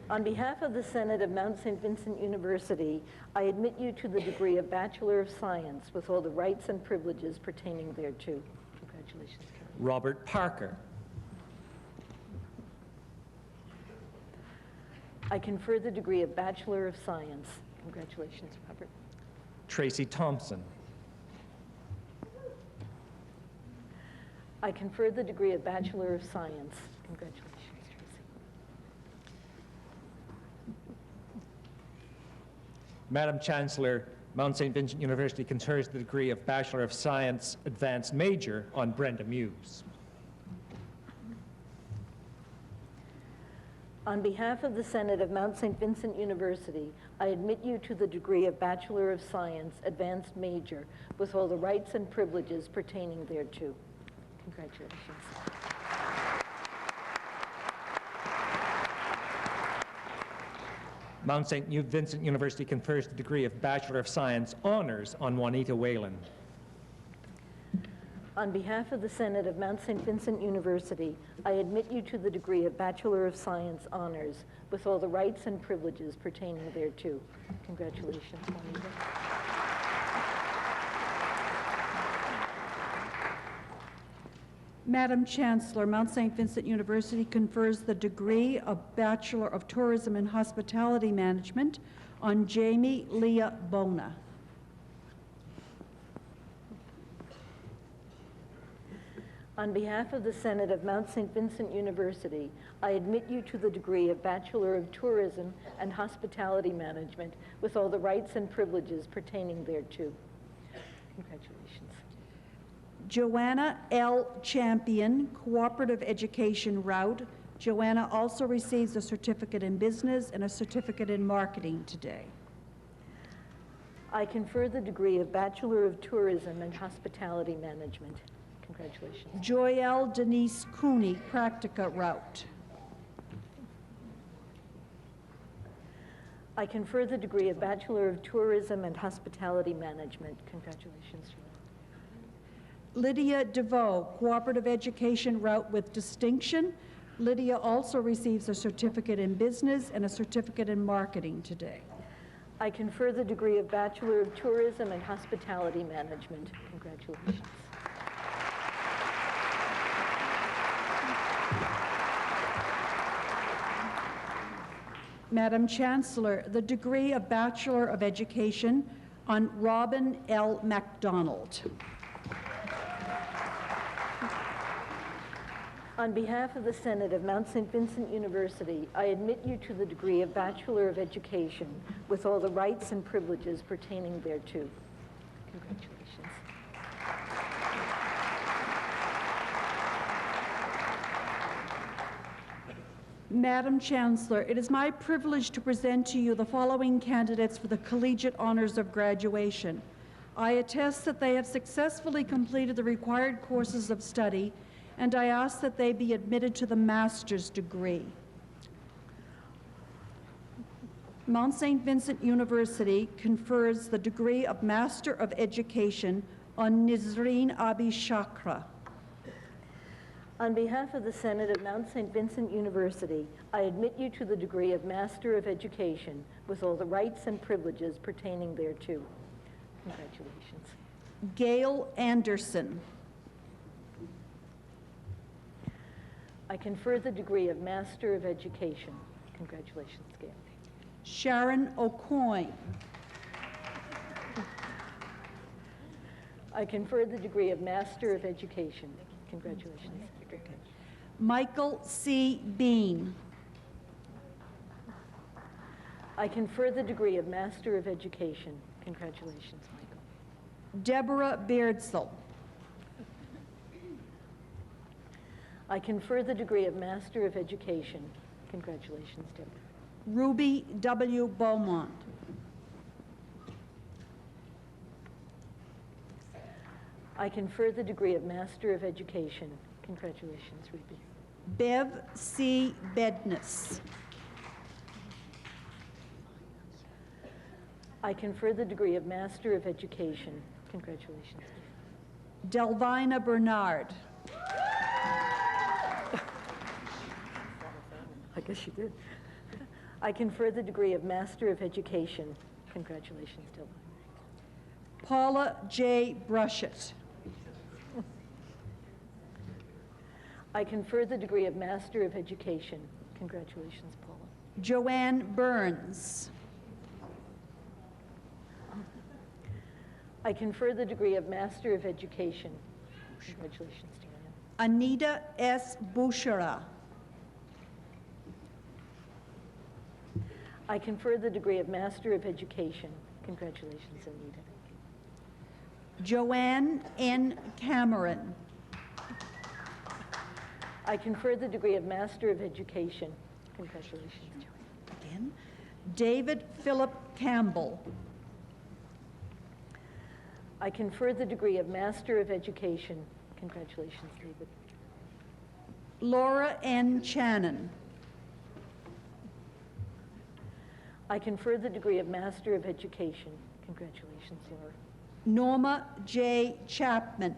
On behalf of the Senate of Mount St. Vincent University, I admit you to the degree of Bachelor of Science with all the rights and privileges pertaining thereto. Congratulations, Carol. Robert Parker. I confer the degree of Bachelor of Science. Congratulations, Robert. Tracy Thompson. I confer the degree of Bachelor of Science. Congratulations, Tracy. Madam Chancellor, Mount St. Vincent University confers the degree of Bachelor of Science Advanced Major on Brenda Muse. On behalf of the Senate of Mount St. Vincent University, I admit you to the degree of Bachelor of Science Advanced Major with all the rights and privileges pertaining thereto. Congratulations. Mount St. Vincent University confers the degree of Bachelor of Science Honors on Juanita Whalen. On behalf of the Senate of Mount St. Vincent University, I admit you to the degree of Bachelor of Science Honors with all the rights and privileges pertaining thereto. Congratulations, Juanita. Madam Chancellor, Mount St. Vincent University confers the degree of Bachelor of Tourism and Hospitality Management on Jamie Leah Bona. On behalf of the Senate of Mount St. Vincent University, I admit you to the degree of Bachelor of Tourism and Hospitality Management with all the rights and privileges pertaining thereto. Congratulations. Joanna L. Champion, Cooperative Education Route. Joanna also receives a certificate in business and a certificate in marketing today. I confer the degree of Bachelor of Tourism and Hospitality Management. Congratulations. Joyelle Denise Cooney, Practica Route. I confer the degree of Bachelor of Tourism and Hospitality Management. Congratulations. Lydia DeVoe, Cooperative Education Route with Distinction. Lydia also receives a certificate in business and a certificate in marketing today. I confer the degree of Bachelor of Tourism and Hospitality Management. Congratulations. Madam Chancellor, the degree of Bachelor of Education on Robin L. MacDonald. On behalf of the Senate of Mount St. Vincent University, I admit you to the degree of Bachelor of Education with all the rights and privileges pertaining thereto. Congratulations. Madam Chancellor, it is my privilege to present to you the following candidates for the Collegiate Honors of Graduation. I attest that they have successfully completed the required courses of study, and I ask that they be admitted to the master's degree. Mount St. Vincent University confers the degree of Master of Education on Nisreen Abi Shakra. On behalf of the Senate of Mount St. Vincent University, I admit you to the degree of Master of Education with all the rights and privileges pertaining thereto. Congratulations. Gail Anderson. I confer the degree of Master of Education. Congratulations, Gail. Sharon O'Coin. I confer the degree of Master of Education. Congratulations. Michael C. Bean. I confer the degree of Master of Education. Congratulations, Michael. Deborah Beardsell. I confer the degree of Master of Education. Congratulations, Deborah. Ruby W. Beaumont. I confer the degree of Master of Education. Congratulations, Ruby. Bev C. Bedness. I confer the degree of Master of Education. Congratulations. Delvina Bernard. I guess you did. I confer the degree of Master of Education. Congratulations, Delvina. Paula J. Brushett. I confer the degree of Master of Education. Congratulations, Paula. Joanne Burns. I confer the degree of Master of Education. Congratulations, Joanne. Anita S. Bouchara. I confer the degree of Master of Education. Congratulations, Anita. Joanne N. Cameron. I confer the degree of Master of Education. Congratulations, Joanne. Again. David Philip Campbell. I confer the degree of Master of Education. Congratulations, David. Laura N. Channon. I confer the degree of Master of Education. Congratulations, Laura. Norma J. Chapman.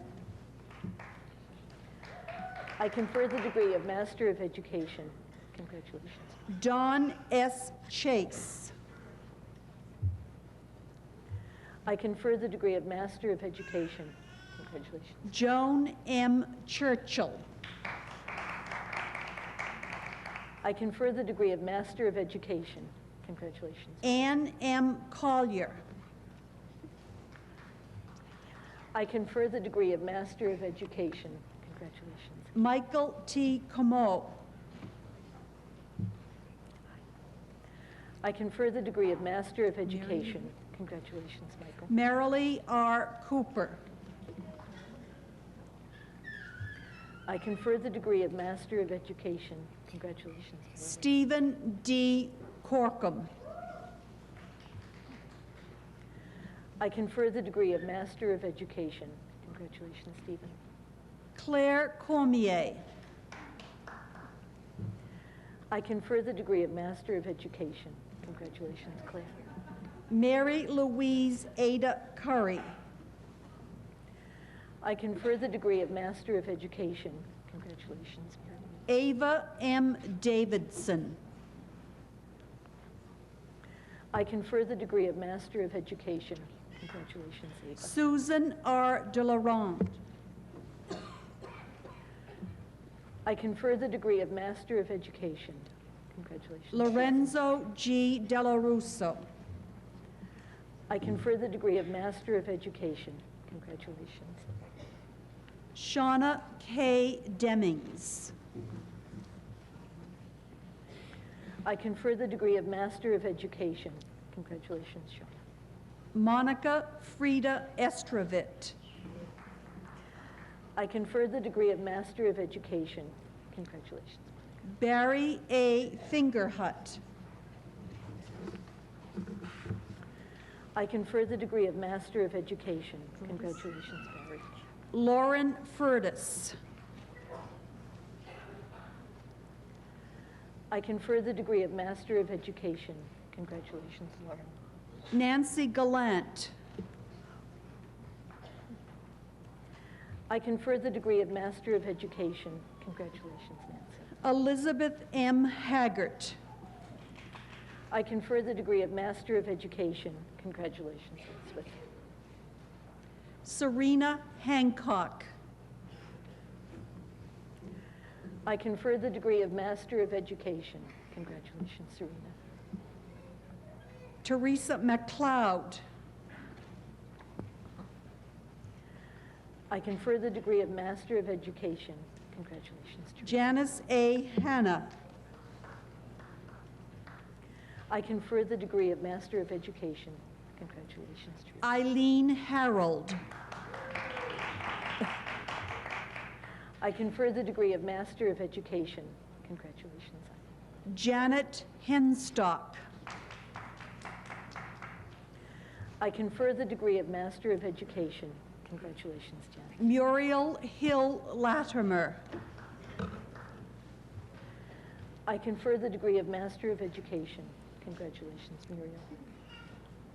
I confer the degree of Master of Education. Congratulations. Don S. Chase. I confer the degree of Master of Education. Congratulations. Joan M. Churchill. I confer the degree of Master of Education. Congratulations. Anne M. Collier. I confer the degree of Master of Education. Congratulations. Michael T. Comeau. I confer the degree of Master of Education. Congratulations, Michael. Marilee R. Cooper. I confer the degree of Master of Education. Congratulations, Marilee. Stephen D. Corkum. I confer the degree of Master of Education. Congratulations, Stephen. Claire Cormier. I confer the degree of Master of Education. Congratulations, Claire. Mary Louise Ada Curry. I confer the degree of Master of Education. Congratulations, Mary. Ava M. Davidson. I confer the degree of Master of Education. Congratulations, Ava. Susan R. Delarond. I confer the degree of Master of Education. Congratulations. Lorenzo G. Della Russo. I confer the degree of Master of Education. Congratulations. Shauna K. Demings. I confer the degree of Master of Education. Congratulations, Shauna. Monica Frida Estravit. I confer the degree of Master of Education. Congratulations. Barry A. Fingerhut. I confer the degree of Master of Education. Congratulations, Barry. Lauren Furtis. I confer the degree of Master of Education. Congratulations, Lauren. Nancy Gallant. I confer the degree of Master of Education. Congratulations, Nancy. Elizabeth M. Haggart. I confer the degree of Master of Education. Congratulations, Elizabeth. Serena Hancock. I confer the degree of Master of Education. Congratulations, Serena. Teresa McLeod. I confer the degree of Master of Education. Congratulations, Teresa. Janice A. Hanna. I confer the degree of Master of Education. Congratulations, Teresa. Eileen Harold. I confer the degree of Master of Education. Congratulations. Janet Henstock. I confer the degree of Master of Education. Congratulations, Janet. Muriel Hill Latimer. I confer the degree of Master of Education. Congratulations, Muriel.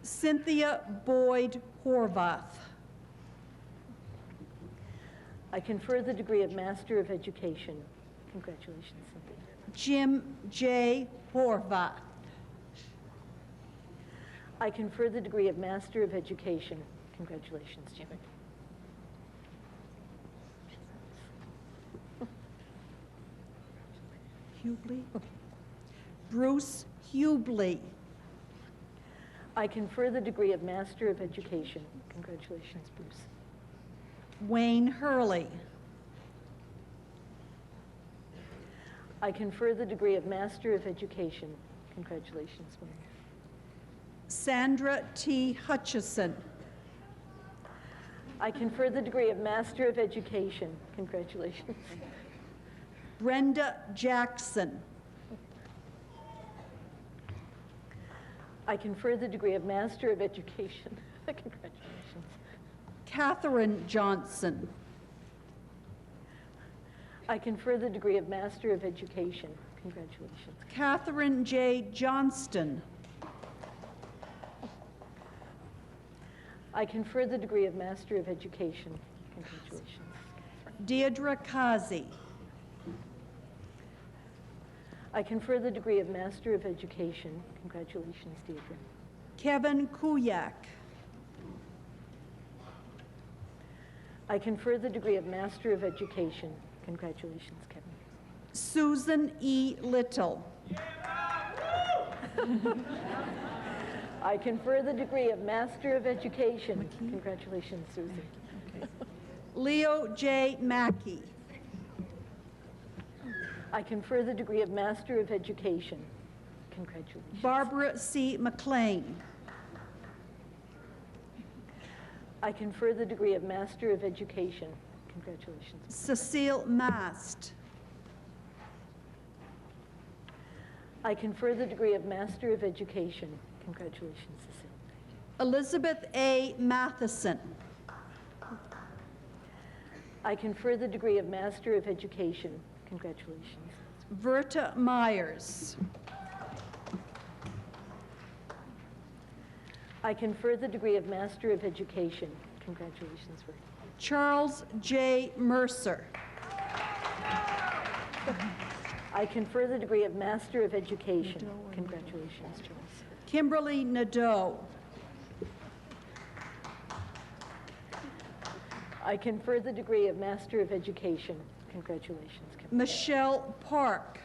Cynthia Boyd Horvath. I confer the degree of Master of Education. Congratulations, Cynthia. Jim J. Horvath. I confer the degree of Master of Education. Congratulations, Jim. Hubley. Bruce Hubley. I confer the degree of Master of Education. Congratulations, Bruce. Wayne Hurley. I confer the degree of Master of Education. Congratulations, Wayne. Sandra T. Hutchison. I confer the degree of Master of Education. Congratulations. Brenda Jackson. I confer the degree of Master of Education. Congratulations. Catherine Johnson. I confer the degree of Master of Education. Congratulations. Catherine J. Johnston. I confer the degree of Master of Education. Congratulations. Deirdre Kazi. I confer the degree of Master of Education. Congratulations, Deirdre. Kevin Kuyak. I confer the degree of Master of Education. Congratulations, Kevin. Susan E. Little. I confer the degree of Master of Education. Congratulations, Susan. Leo J. Mackey. I confer the degree of Master of Education. Congratulations. Barbara C. McLean. I confer the degree of Master of Education. Congratulations. Cecile Mast. I confer the degree of Master of Education. Congratulations, Cecile. Elizabeth A. Matheson. I confer the degree of Master of Education. Congratulations. Verta Myers. I confer the degree of Master of Education. Congratulations, Verta. Charles J. Mercer. I confer the degree of Master of Education. Congratulations, Charles. Kimberly Nadeau. I confer the degree of Master of Education. Congratulations, Kimberly. Michelle Park.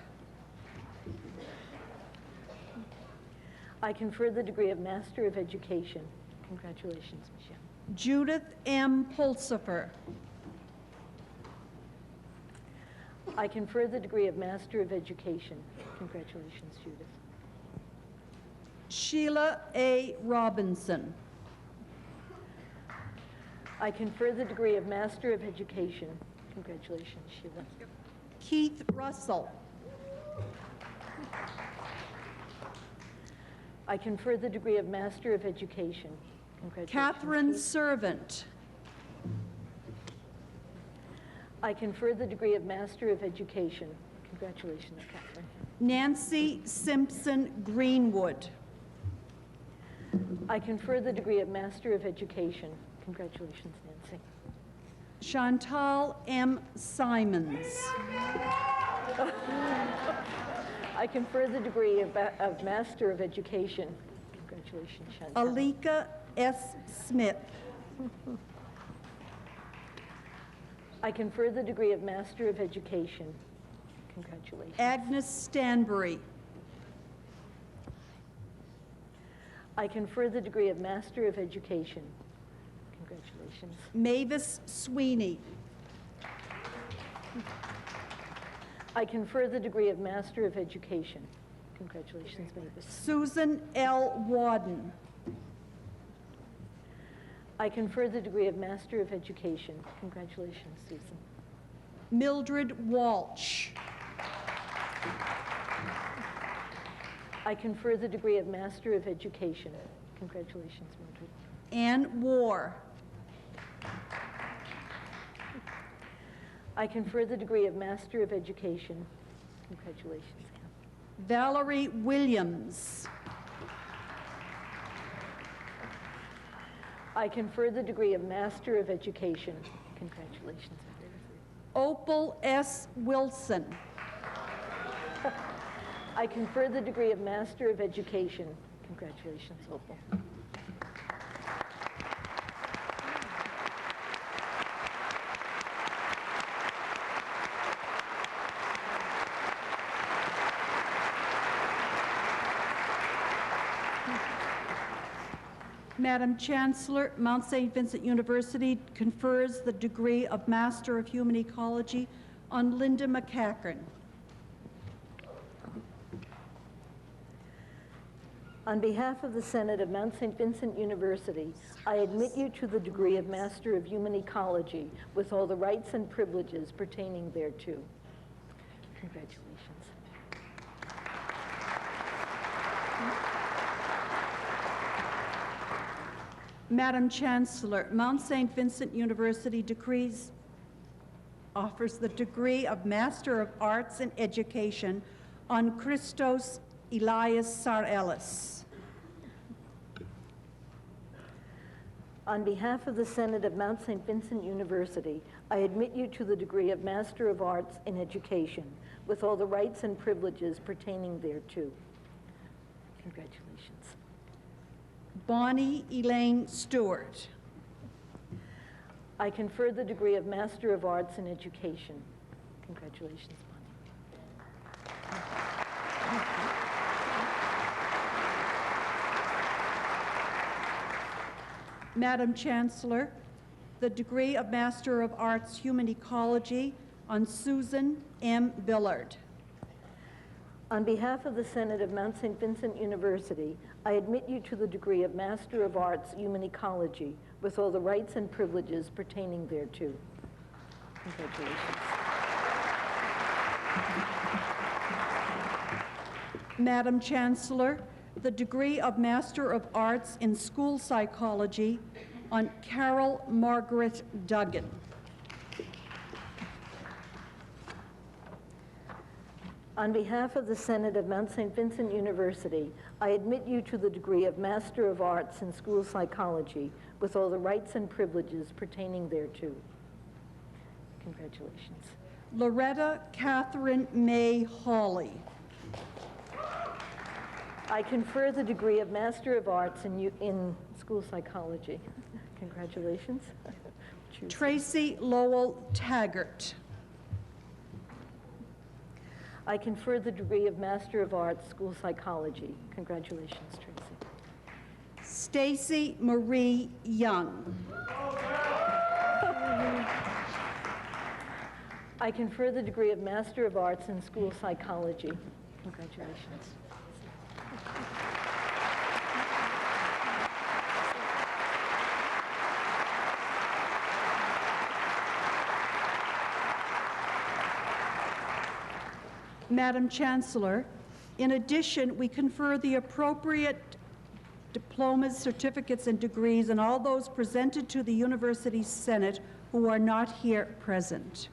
I confer the degree of Master of Education. Congratulations, Michelle. Judith M. Pulsifer. I confer the degree of Master of Education. Congratulations, Judith. Sheila A. Robinson. I confer the degree of Master of Education. Congratulations, Sheila. Keith Russell. I confer the degree of Master of Education. Congratulations. Catherine Keith. Servant. I confer the degree of Master of Education. Congratulations, Catherine. Nancy Simpson Greenwood. I confer the degree of Master of Education. Congratulations, Nancy. Chantal M. Simons. I confer the degree of Master of Education. Congratulations, Chantal. Alika S. Smith. I confer the degree of Master of Education. Congratulations. Agnes Stanbury. I confer the degree of Master of Education. Congratulations. Mavis Sweeney. I confer the degree of Master of Education. Congratulations, Mavis. Susan L. Wadden. I confer the degree of Master of Education. Congratulations, Susan. Mildred Walsh. I confer the degree of Master of Education. Congratulations, Mildred. Ann War. I confer the degree of Master of Education. Congratulations, Ann. Valerie Williams. I confer the degree of Master of Education. Congratulations, Valerie. Opal S. Wilson. I confer the degree of Master of Education. Congratulations, Opal. Madam Chancellor, Mount St. Vincent University confers the degree of Master of Human Ecology on Linda McCacken. On behalf of the Senate of Mount St. Vincent University, I admit you to the degree of Master of Human Ecology with all the rights and privileges pertaining thereto. Congratulations. Madam Chancellor, Mount St. Vincent University offers the degree of Master of Arts in Education on Christos Elias Sar-Ellis. On behalf of the Senate of Mount St. Vincent University, I admit you to the degree of Master of Arts in Education with all the rights and privileges pertaining thereto. Congratulations. Bonnie Elaine Stewart. I confer the degree of Master of Arts in Education. Congratulations, Bonnie. Madam Chancellor, the degree of Master of Arts Human Ecology on Susan M. Billard. On behalf of the Senate of Mount St. Vincent University, I admit you to the degree of Master of Arts Human Ecology with all the rights and privileges pertaining thereto. Congratulations. Madam Chancellor, the degree of Master of Arts in School Psychology on Carol Margaret Duggan. On behalf of the Senate of Mount St. Vincent University, I admit you to the degree of Master of Arts in School Psychology with all the rights and privileges pertaining thereto. Congratulations. Loretta Catherine May Hawley. I confer the degree of Master of Arts in School Psychology. Congratulations. Tracy Lowell Taggart. I confer the degree of Master of Arts, School Psychology. Congratulations, Tracy. Stacy Marie Young. I confer the degree of Master of Arts in School Psychology. Congratulations. Madam Chancellor, in addition, we confer the appropriate diplomas, certificates, and degrees on all those presented to the University Senate who are not here present.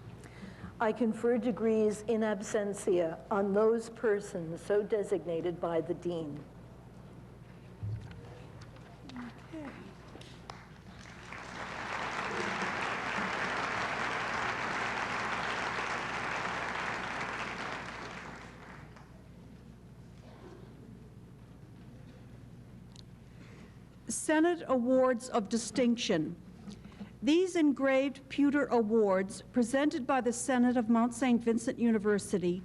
I confer degrees in absentia on those persons so designated by the Dean. Okay. Senate Awards of Distinction. These engraved pewter awards, presented by the Senate of Mount St. Vincent University,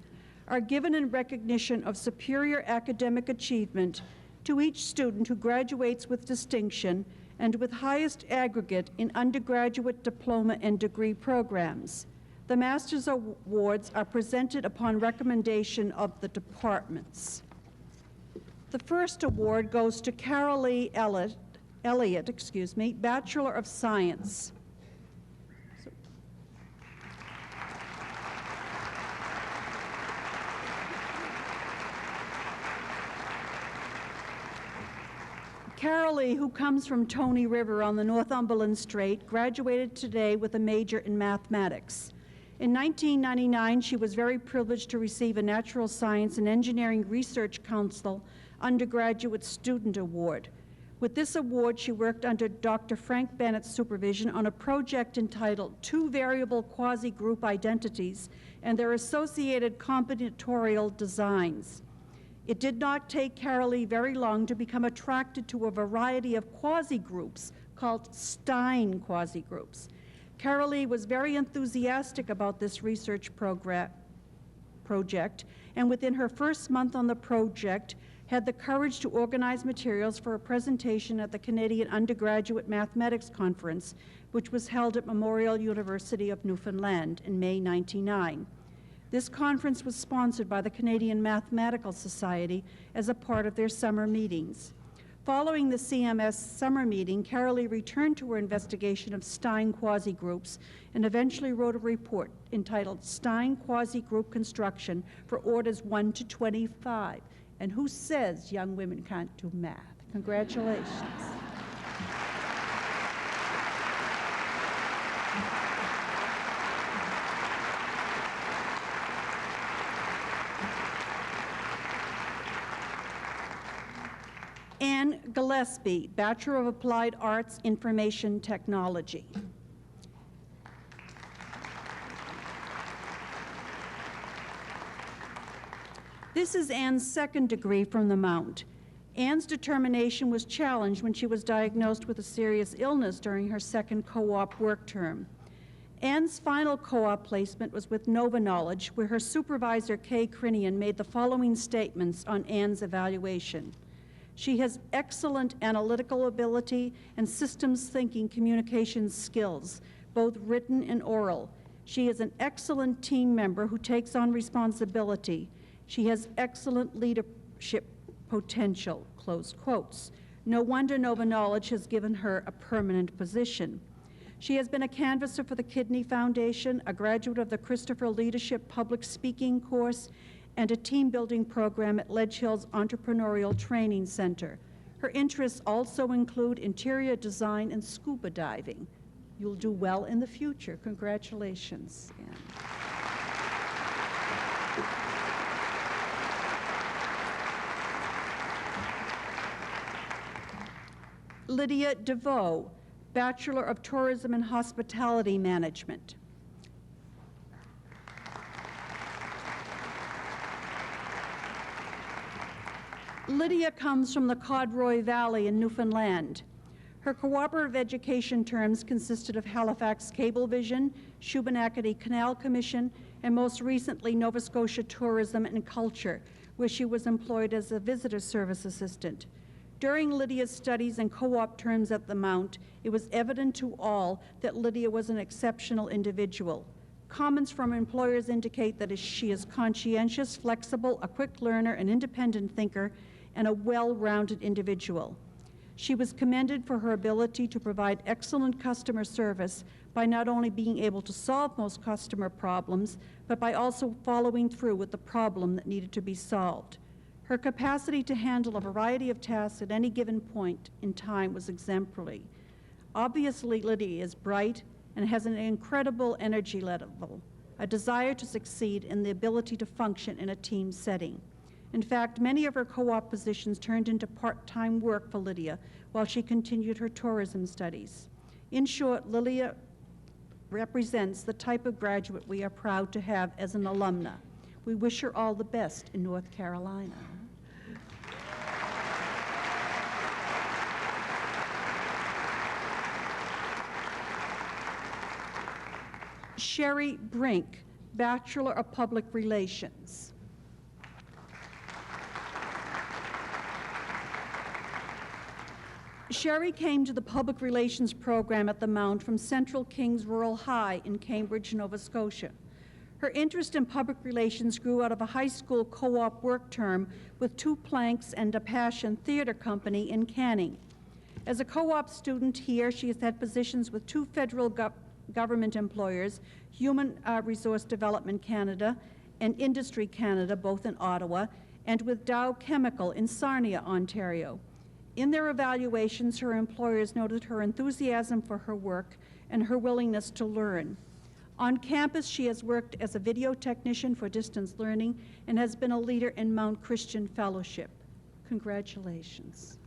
are given in recognition of superior academic achievement to each student who graduates with distinction and with highest aggregate in undergraduate diploma and degree programs. The Master's Awards are presented upon recommendation of the departments. The first award goes to Carol A. Elliott, Bachelor of Science. Carol E., who comes from Tony River on the Northumberland Strait, graduated today with a major in mathematics. In 1999, she was very privileged to receive a Natural Science and Engineering Research Council Undergraduate Student Award. With this award, she worked under Dr. Frank Bennett's supervision on a project entitled Two Variable Quasi-Group Identities and Their Associated Combinatorial Designs. It did not take Carol E. very long to become attracted to a variety of quasi-groups called Stein quasi-groups. Carol E. was very enthusiastic about this research project, and within her first month on the project, had the courage to organize materials for a presentation at the Canadian Undergraduate Mathematics Conference, which was held at Memorial University of Newfoundland in May '99. This conference was sponsored by the Canadian Mathematical Society as a part of their summer meetings. Following the CMS summer meeting, Carol E. returned to her investigation of Stein quasi-groups and eventually wrote a report entitled Stein Quasi-Group Construction for Orders 1 to 25. And who says young women can't do math? Congratulations. Anne Gillespie, Bachelor of Applied Arts, Information Technology. This is Anne's second degree from the Mount. Anne's determination was challenged when she was diagnosed with a serious illness during her second co-op work term. Anne's final co-op placement was with Nova Knowledge, where her supervisor, Kay Crinian, made the following statements on Anne's evaluation. She has excellent analytical ability and systems thinking communication skills, both written and oral. She is an excellent team member who takes on responsibility. She has excellent leadership potential, close quotes. No wonder Nova Knowledge has given her a permanent position. She has been a canvasser for the Kidney Foundation, a graduate of the Christopher Leadership Public Speaking course, and a team-building program at Ledge Hill's Entrepreneurial Training Center. Her interests also include interior design and scuba diving. You'll do well in the future. Congratulations. Anne. Lydia DeVoe, Bachelor of Tourism and Hospitality Management. Lydia comes from the Codroy Valley in Newfoundland. Her cooperative education terms consisted of Halifax Cablevision, Shubenacadie Canal Commission, and most recently Nova Scotia Tourism and Culture, where she was employed as a visitor service assistant. During Lydia's studies and co-op terms at the Mount, it was evident to all that Lydia was an exceptional individual. Comments from employers indicate that she is conscientious, flexible, a quick learner, an independent thinker, and a well-rounded individual. She was commended for her ability to provide excellent customer service by not only being able to solve most customer problems, but by also following through with the problem that needed to be solved. Her capacity to handle a variety of tasks at any given point in time was exemplary. Obviously, Lydia is bright and has an incredible energy level, a desire to succeed, and the ability to function in a team setting. In fact, many of her co-op positions turned into part-time work for Lydia while she continued her tourism studies. In short, Lydia represents the type of graduate we are proud to have as an alumna. We wish her all the best in North Carolina. Sherry Brink, Bachelor of Public Relations. Sherry came to the Public Relations program at the Mount from Central Kings Rural High in Cambridge, Nova Scotia. Her interest in public relations grew out of a high school co-op work term with Two Planks and a Passion Theatre Company in Canning. As a co-op student here, she has had positions with two federal government employers, Human Resource Development Canada and Industry Canada, both in Ottawa, and with Dow Chemical in Sarnia, Ontario. In their evaluations, her employers noted her enthusiasm for her work and her willingness to learn. On campus, she has worked as a video technician for distance learning and has been a leader in Mount Christian Fellowship. Congratulations.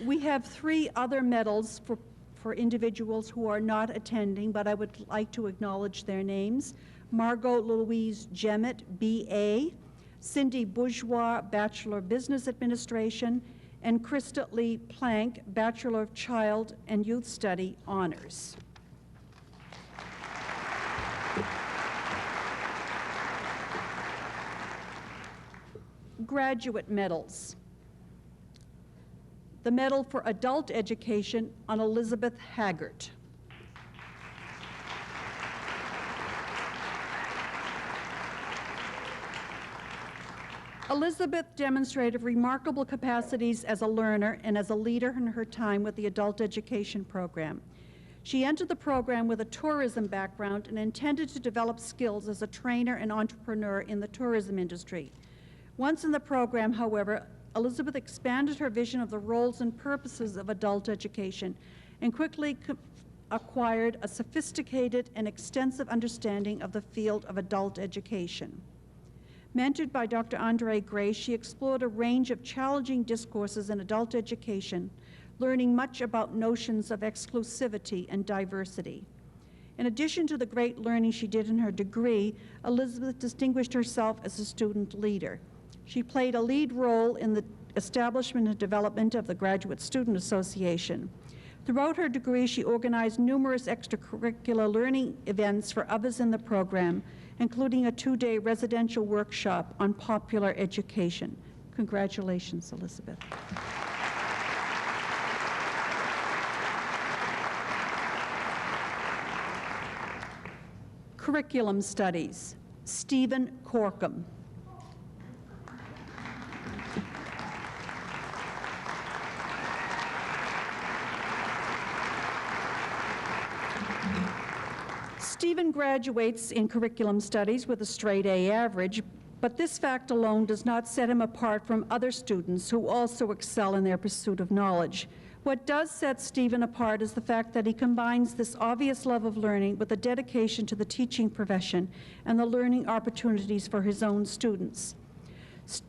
We have 3 other medals for individuals who are not attending, but I would like to acknowledge their names. Margot Louise Jemmett, B.A., Cindy Bourgeois, Bachelor of Business Administration, and Krista Lee Plank, Bachelor of Child and Youth Study Honors. Graduate medals. The Medal for Adult Education on Elizabeth Haggart. Elizabeth demonstrated remarkable capacities as a learner and as a leader in her time with the adult education program. She entered the program with a tourism background and intended to develop skills as a trainer and entrepreneur in the tourism industry. Once in the program, however, Elizabeth expanded her vision of the roles and purposes of adult education and quickly acquired a sophisticated and extensive understanding of the field of adult education. Mentored by Dr. Andre Gray, she explored a range of challenging discourses in adult education, learning much about notions of exclusivity and diversity. In addition to the great learning she did in her degree, Elizabeth distinguished herself as a student leader. She played a lead role in the establishment and development of the Graduate Student Association. Throughout her degree, she organized numerous extracurricular learning events for others in the program, including a 2-day residential workshop on popular education. Congratulations, Elizabeth. Curriculum Studies, Stephen Corkum. Stephen graduates in curriculum studies with a straight A average, but this fact alone does not set him apart from other students who also excel in their pursuit of knowledge. What does set Stephen apart is the fact that he combines this obvious love of learning with a dedication to the teaching profession and the learning opportunities for his own students.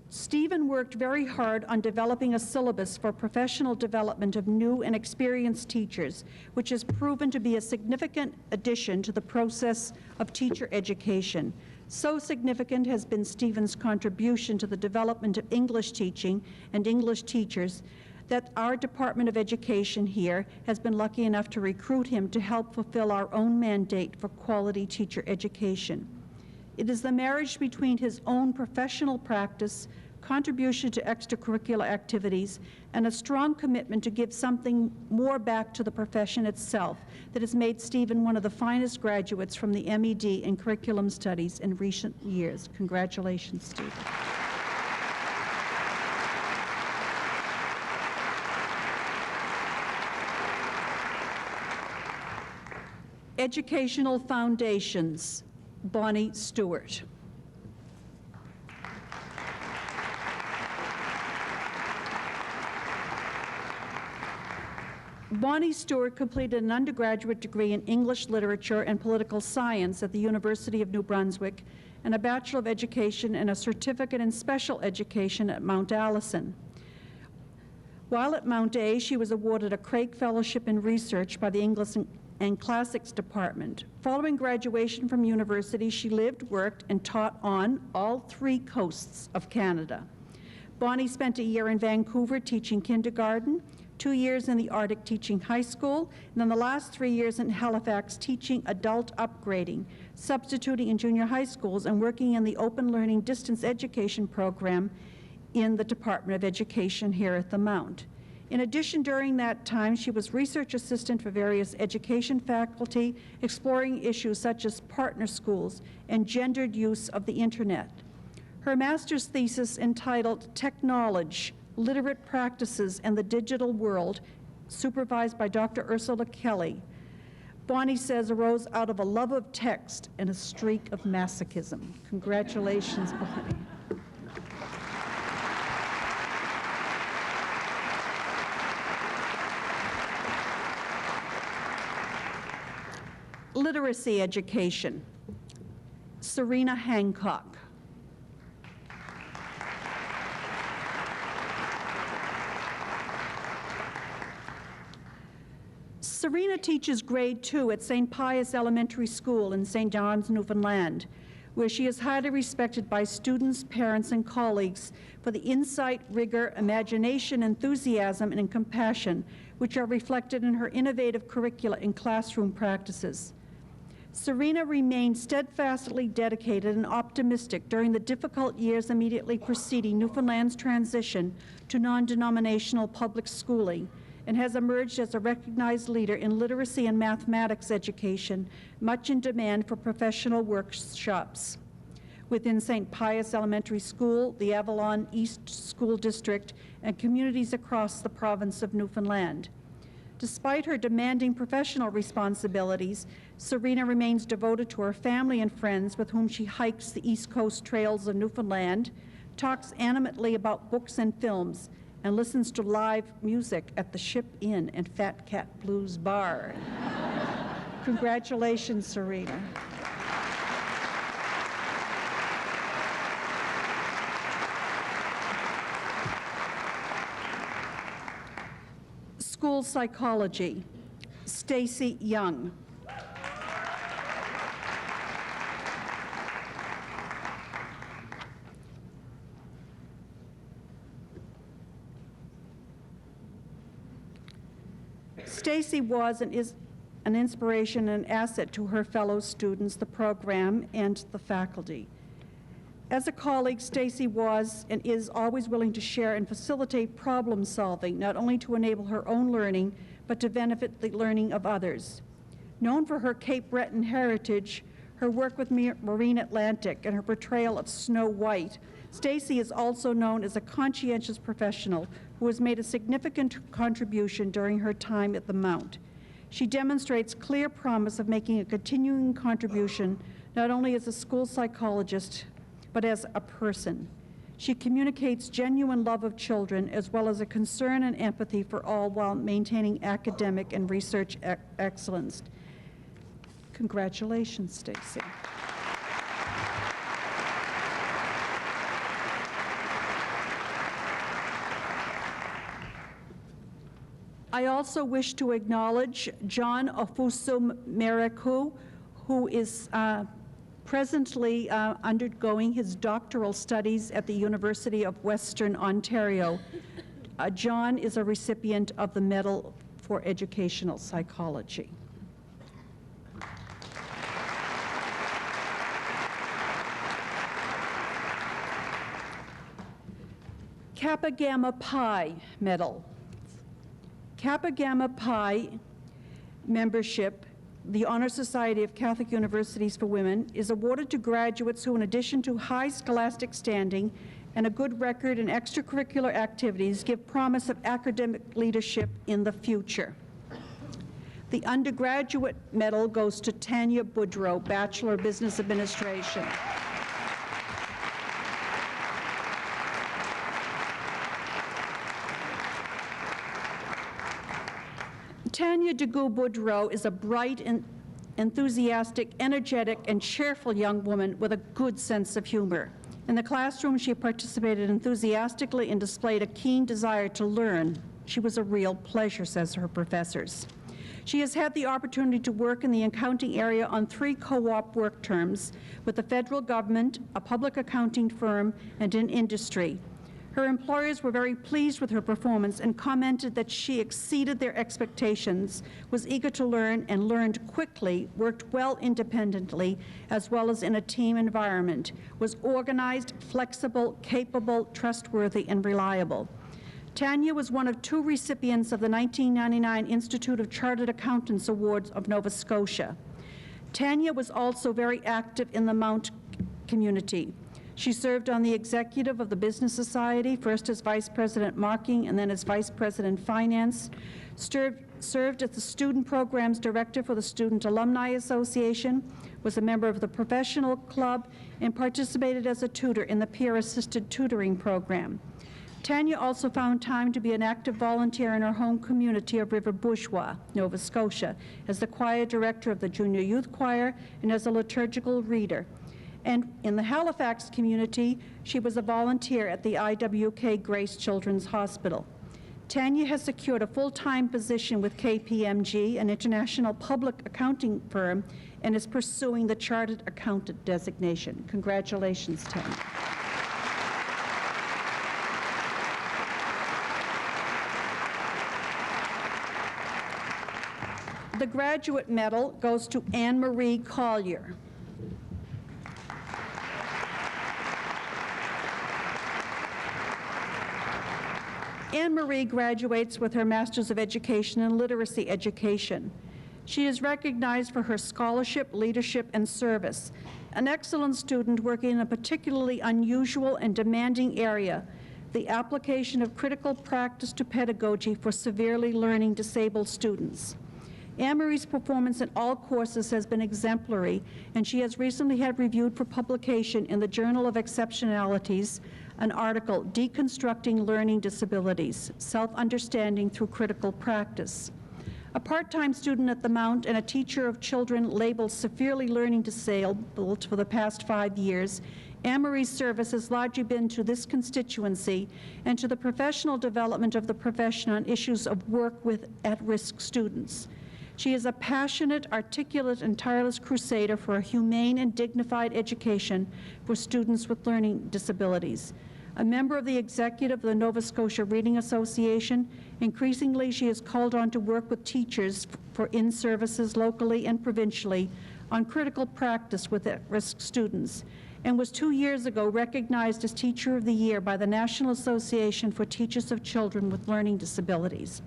Stephen worked very hard on developing a syllabus for professional development of new and experienced teachers, which has proven to be a significant addition to the process of teacher education. So significant has been Stephen's contribution to the development of English teaching and English teachers that our Department of Education here has been lucky enough to recruit him to help fulfill our own mandate for quality teacher education. It is the marriage between his own professional practice, contribution to extracurricular activities, and a strong commitment to give something more back to the profession itself that has made Stephen one of the finest graduates from the MED in Curriculum Studies in recent years. Congratulations, Stephen. Educational Foundations, Bonnie Stewart. Bonnie Stewart completed an undergraduate degree in English Literature and Political Science at the University of New Brunswick and a Bachelor of Education and a Certificate in Special Education at Mount Allison. While at Mount A, she was awarded a Craig Fellowship in Research by the English and Classics Department. Following graduation from university, she lived, worked, and taught on all 3 coasts of Canada. Bonnie spent a year in Vancouver teaching kindergarten, 2 years in the Arctic teaching high school, and then the last 3 years in Halifax teaching adult upgrading, substituting in junior high schools, and working in the open learning distance education program in the Department of Education here at the Mount. In addition, during that time, she was research assistant for various education faculty, exploring issues such as partner schools and gendered use of the internet. Her master's thesis, entitled Technology, Literate Practices and the Digital World, supervised by Dr. Ursula Kelly, Bonnie says arose out of a love of text and a streak of masochism. Congratulations, Bonnie. Literacy education, Serena Hancock. Serena teaches grade 2 at St. Pius Elementary School in St. John's, Newfoundland, where she is highly respected by students, parents, and colleagues for the insight, rigor, imagination, enthusiasm, and compassion which are reflected in her innovative curricula and classroom practices. Serena remained steadfastly dedicated and optimistic during the difficult years immediately preceding Newfoundland's transition to non-denominational public schooling, and has emerged as a recognized leader in literacy and mathematics education, much in demand for professional workshops within St. Pius Elementary School, the Avalon East School District, and communities across the province of Newfoundland. Despite her demanding professional responsibilities, Serena remains devoted to her family and friends with whom she hikes the East Coast trails of Newfoundland, talks animately about books and films, and listens to live music at the Ship Inn and Fat Cat Blues Bar. Congratulations, Serena. School psychology, Stacy Young. Stacy was and is an inspiration and asset to her fellow students, the program, and the faculty. As a colleague, Stacy was and is always willing to share and facilitate problem solving, not only to enable her own learning, but to benefit the learning of others. Known for her Cape Breton heritage, her work with Marine Atlantic, and her portrayal of Snow White, Stacy is also known as a conscientious professional who has made a significant contribution during her time at the Mount. She demonstrates clear promise of making a continuing contribution, not only as a school psychologist, but as a person. She communicates genuine love of children, as well as a concern and empathy for all while maintaining academic and research excellence. Congratulations, Stacey. I also wish to acknowledge John Ofusu-Mereku, who is presently undergoing his doctoral studies at the University of Western Ontario. John is a recipient of the Medal for Educational Psychology. Kappa Gamma Pi Medal. Kappa Gamma Pi membership, the Honor Society of Catholic Universities for Women, is awarded to graduates who, in addition to high scholastic standing and a good record in extracurricular activities, give promise of academic leadership in the future. The undergraduate medal goes to Tanya Boudreau, Bachelor of Business Administration. Tanya Boudreau is a bright and enthusiastic, energetic, and cheerful young woman with a good sense of humor. In the classroom, she participated enthusiastically and displayed a keen desire to learn. She was a real pleasure, says her professors. She has had the opportunity to work in the accounting area on 3 co-op work terms with the federal government, a public accounting firm, and in industry. Her employers were very pleased with her performance and commented that she exceeded their expectations, was eager to learn and learned quickly, worked well independently, as well as in a team environment, was organized, flexible, capable, trustworthy, and reliable. Tanya was one of 2 recipients of the 1999 Institute of Chartered Accountants Awards of Nova Scotia. Tanya was also very active in the Mount community. She served on the executive of the Business Society, first as Vice President Marketing and then as Vice President Finance, served as the Student Programs Director for the Student Alumni Association, was a member of the Professional Club, and participated as a tutor in the Peer-Assisted Tutoring Program. Tanya also found time to be an active volunteer in her home community of River Bourgeois, Nova Scotia, as the choir director of the Junior Youth Choir and as a liturgical reader. And in the Halifax community, she was a volunteer at the IWK Grace Children's Hospital. Tanya has secured a full-time position with KPMG, an international public accounting firm, and is pursuing the Chartered Accountant designation. Congratulations, Tanya. The graduate medal goes to Marie Collier. Anne-Marie graduates with her Master's of Education in Literacy Education. She is recognized for her scholarship, leadership, and service. An excellent student working in a particularly unusual and demanding area, the application of critical practice to pedagogy for severely learning disabled students. Anne-Marie's performance in all courses has been exemplary, and she has recently had reviewed for publication in the Journal of Exceptionalities an article, Deconstructing Learning Disabilities, Self-Understanding Through Critical Practice. A part-time student at the Mount and a teacher of children labeled severely learning disabled for the past 5 years, Anne-Marie's service has largely been to this constituency and to the professional development of the profession on issues of work with at-risk students. She is a passionate, articulate, and tireless crusader for a humane and dignified education for students with learning disabilities. A member of the executive of the Nova Scotia Reading Association, increasingly she is called on to work with teachers for in-services locally and provincially on critical practice with at-risk students, and was 2 years ago recognized as Teacher of the Year by the National Association for Teachers of Children with Learning Disabilities.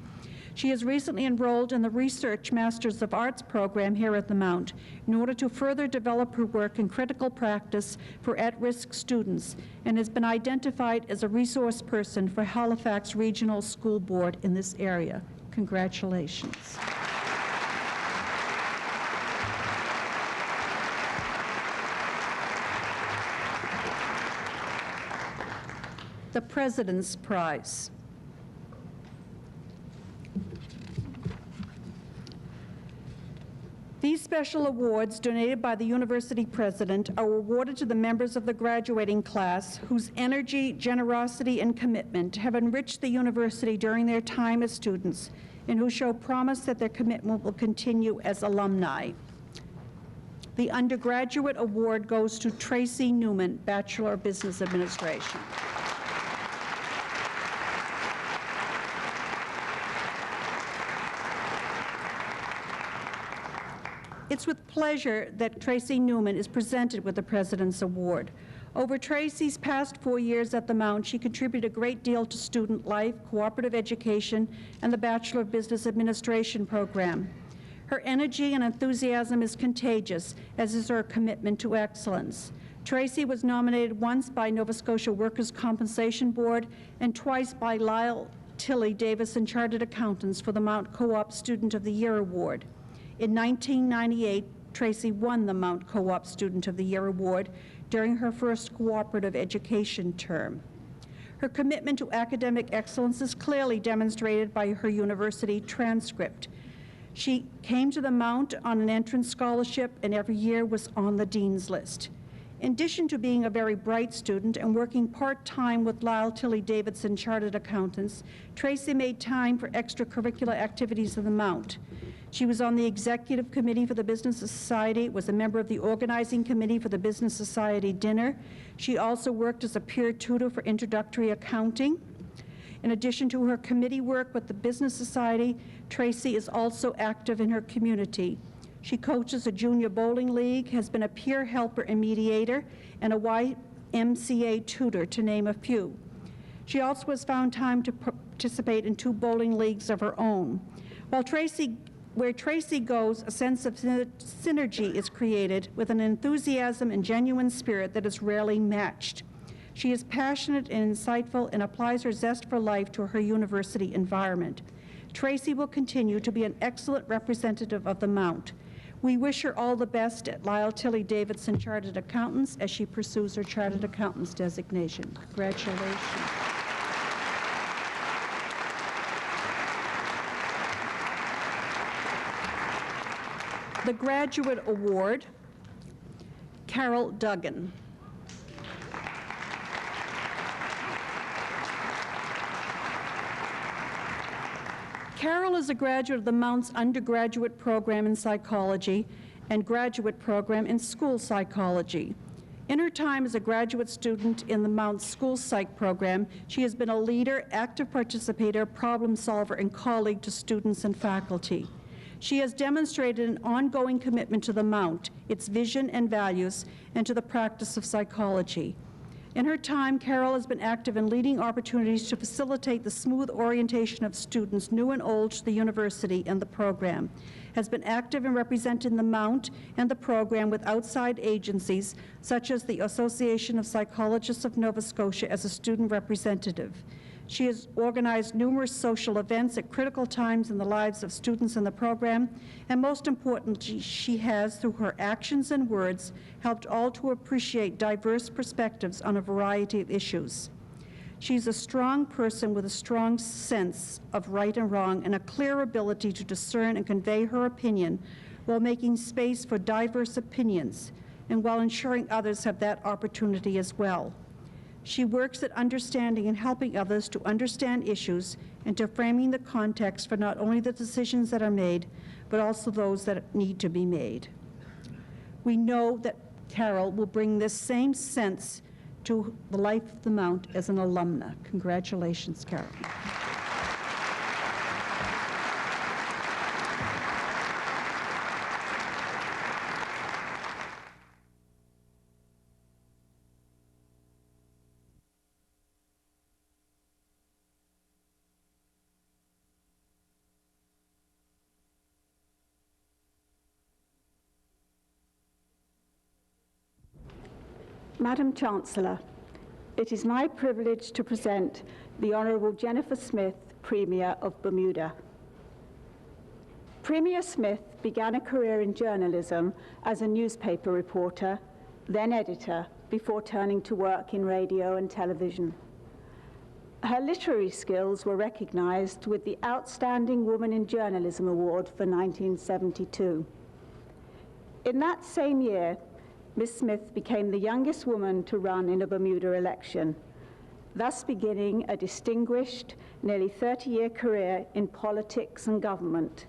She has recently enrolled in the Research Masters of Arts program here at the Mount in order to further develop her work in critical practice for at-risk students, and has been identified as a resource person for Halifax Regional School Board in this area. Congratulations. the President's Prize. These special awards, donated by the university president, are awarded to the members of the graduating class whose energy, generosity, and commitment have enriched the university during their time as students, and who show promise that their commitment will continue as alumni. The undergraduate award goes to Tracey Newman, Bachelor of Business Administration. It's with pleasure that Tracey Newman is presented with the President's Award. Over Tracey's past 4 years at the Mount, she contributed a great deal to student life, cooperative education, and the Bachelor of Business Administration program. Her energy and enthusiasm is contagious, as is her commitment to excellence. Tracey was nominated once by Nova Scotia Workers' Compensation Board and twice by Lyle Tilly Davidson Chartered Accountants for the Mount Co-op Student of the Year Award. In 1998, Tracey won the Mount Co-op Student of the Year Award during her first cooperative education term. Her commitment to academic excellence is clearly demonstrated by her university transcript. She came to the Mount on an entrance scholarship and every year was on the dean's list. In addition to being a very bright student and working part-time with Lyle Tilly Davidson Chartered Accountants, Tracey made time for extracurricular activities of the Mount. She was on the executive committee for the Business Society, was a member of the organizing committee for the Business Society dinner. She also worked as a peer tutor for introductory accounting. In addition to her committee work with the Business Society, Tracey is also active in her community. She coaches a junior bowling league, has been a peer helper and mediator, and a YMCA tutor, to name a few. She also has found time to participate in 2 bowling leagues of her own. Where Tracey goes, a sense of synergy is created with an enthusiasm and genuine spirit that is rarely matched. She is passionate and insightful and applies her zest for life to her university environment. Tracey will continue to be an excellent representative of the Mount. We wish her all the best at Lyle Tilly Davidson Chartered Accountants as she pursues her Chartered Accountants designation. Congratulations. The Graduate Award, Carol Duggan. Carol is a graduate of the Mount's undergraduate program in psychology and graduate program in school psychology. In her time as a graduate student in the Mount's school psych program, she has been a leader, active participator, problem solver, and colleague to students and faculty. She has demonstrated an ongoing commitment to the Mount, its vision and values, and to the practice of psychology. In her time, Carol has been active in leading opportunities to facilitate the smooth orientation of students, new and old, to the university and the program, has been active in representing the Mount and the program with outside agencies, such as the Association of Psychologists of Nova Scotia as a student representative. She has organized numerous social events at critical times in the lives of students in the program, and most importantly, she has, through her actions and words, helped all to appreciate diverse perspectives on a variety of issues. She's a strong person with a strong sense of right and wrong and a clear ability to discern and convey her opinion while making space for diverse opinions and while ensuring others have that opportunity as well. She works at understanding and helping others to understand issues and to framing the context for not only the decisions that are made, but also those that need to be made. We know that Carol will bring this same sense to the life of the Mount as an alumna. Congratulations, Carol. Madam Chancellor, it is my privilege to present the Honourable Jennifer Smith, Premier of Bermuda. Premier Smith began a career in journalism as a newspaper reporter, then editor, before turning to work in radio and television. Her literary skills were recognized with the Outstanding Woman in Journalism Award for 1972. In that same year, Ms. Smith became the youngest woman to run in a Bermuda election, thus beginning a distinguished, nearly 30-year career in politics and government,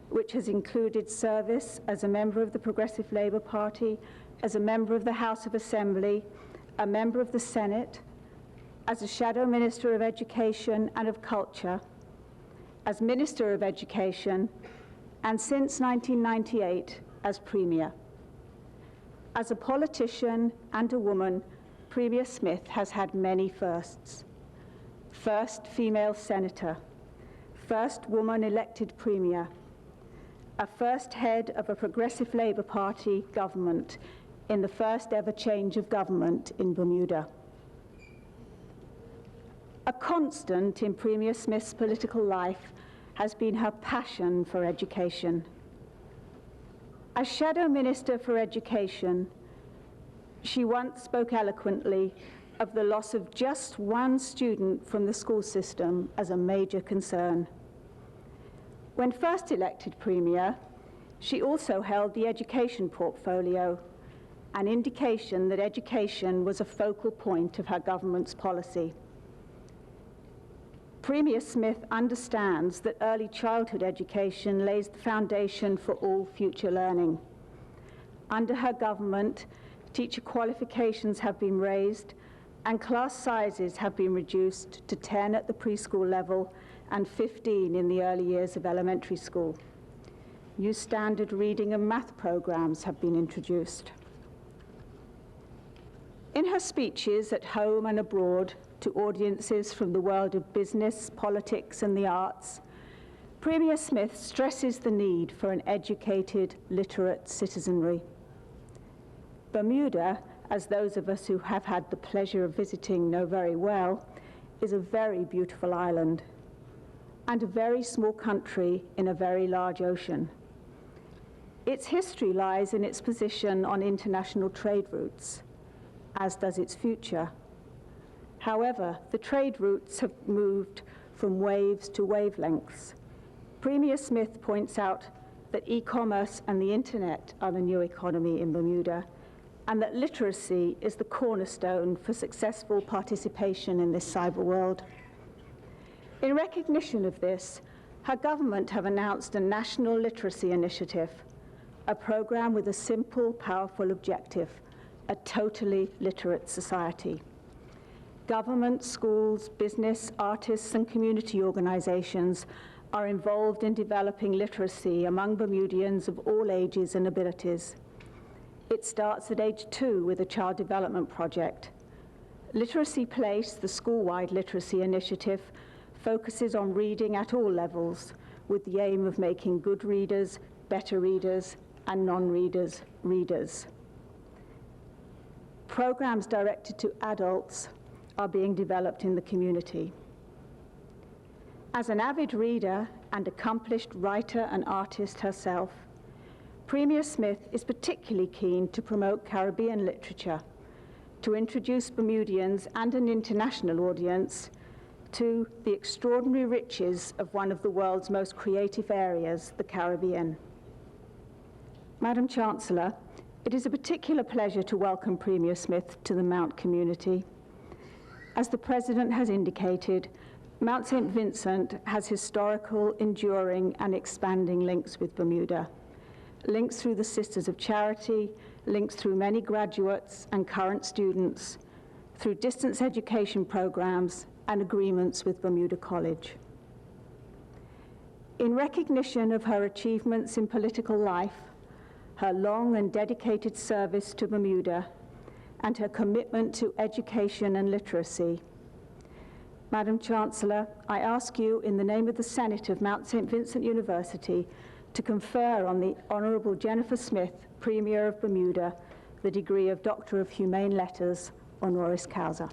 which has included service as a member of the Progressive Labour Party, as a member of the House of Assembly, a member of the Senate, as a Shadow Minister of Education and of Culture, as Minister of Education, and since 1998, as Premier. As a politician and a woman, Premier Smith has had many firsts. First female senator, first woman elected Premier, a first head of a Progressive Labour Party government in the first ever change of government in Bermuda. A constant in Premier Smith's political life has been her passion for education. As Shadow Minister for Education, she once spoke eloquently of the loss of just one student from the school system as a major concern. When first elected Premier, she also held the education portfolio, an indication that education was a focal point of her government's policy. Premier Smith understands that early childhood education lays the foundation for all future learning. Under her government, teacher qualifications have been raised and class sizes have been reduced to 10 at the preschool level and 15 in the early years of elementary school. New standard reading and math programs have been introduced. In her speeches at home and abroad to audiences from the world of business, politics, and the arts, Premier Smith stresses the need for an educated, literate citizenry. Bermuda, as those of us who have had the pleasure of visiting know very well, is a very beautiful island and a very small country in a very large ocean. Its history lies in its position on international trade routes, as does its future. However, the trade routes have moved from waves to wavelengths. Premier Smith points out that e-commerce and the internet are the new economy in Bermuda, and that literacy is the cornerstone for successful participation in this cyber world. In recognition of this, her government have announced a national literacy initiative, a program with a simple, powerful objective: a totally literate society. Government, schools, business, artists, and community organizations are involved in developing literacy among Bermudians of all ages and abilities. It starts at age 2 with a child development project. Literacy Place, the school-wide literacy initiative, focuses on reading at all levels with the aim of making good readers, better readers, and non-readers readers. Programs directed to adults are being developed in the community. As an avid reader and accomplished writer and artist herself, Premier Smith is particularly keen to promote Caribbean literature, to introduce Bermudians and an international audience to the extraordinary riches of one of the world's most creative areas, the Caribbean. Madam Chancellor, it is a particular pleasure to welcome Premier Smith to the Mount community. As the President has indicated, Mount St. Vincent has historical, enduring, and expanding links with Bermuda. Links through the Sisters of Charity, links through many graduates and current students, through distance education programs, and agreements with Bermuda College. In recognition of her achievements in political life, her long and dedicated service to Bermuda, and her commitment to education and literacy, Madam Chancellor, I ask you in the name of the Senate of Mount St. Vincent University to confer on the Honourable Jennifer Smith, Premier of Bermuda, the degree of Doctor of Humane Letters, honoris causa.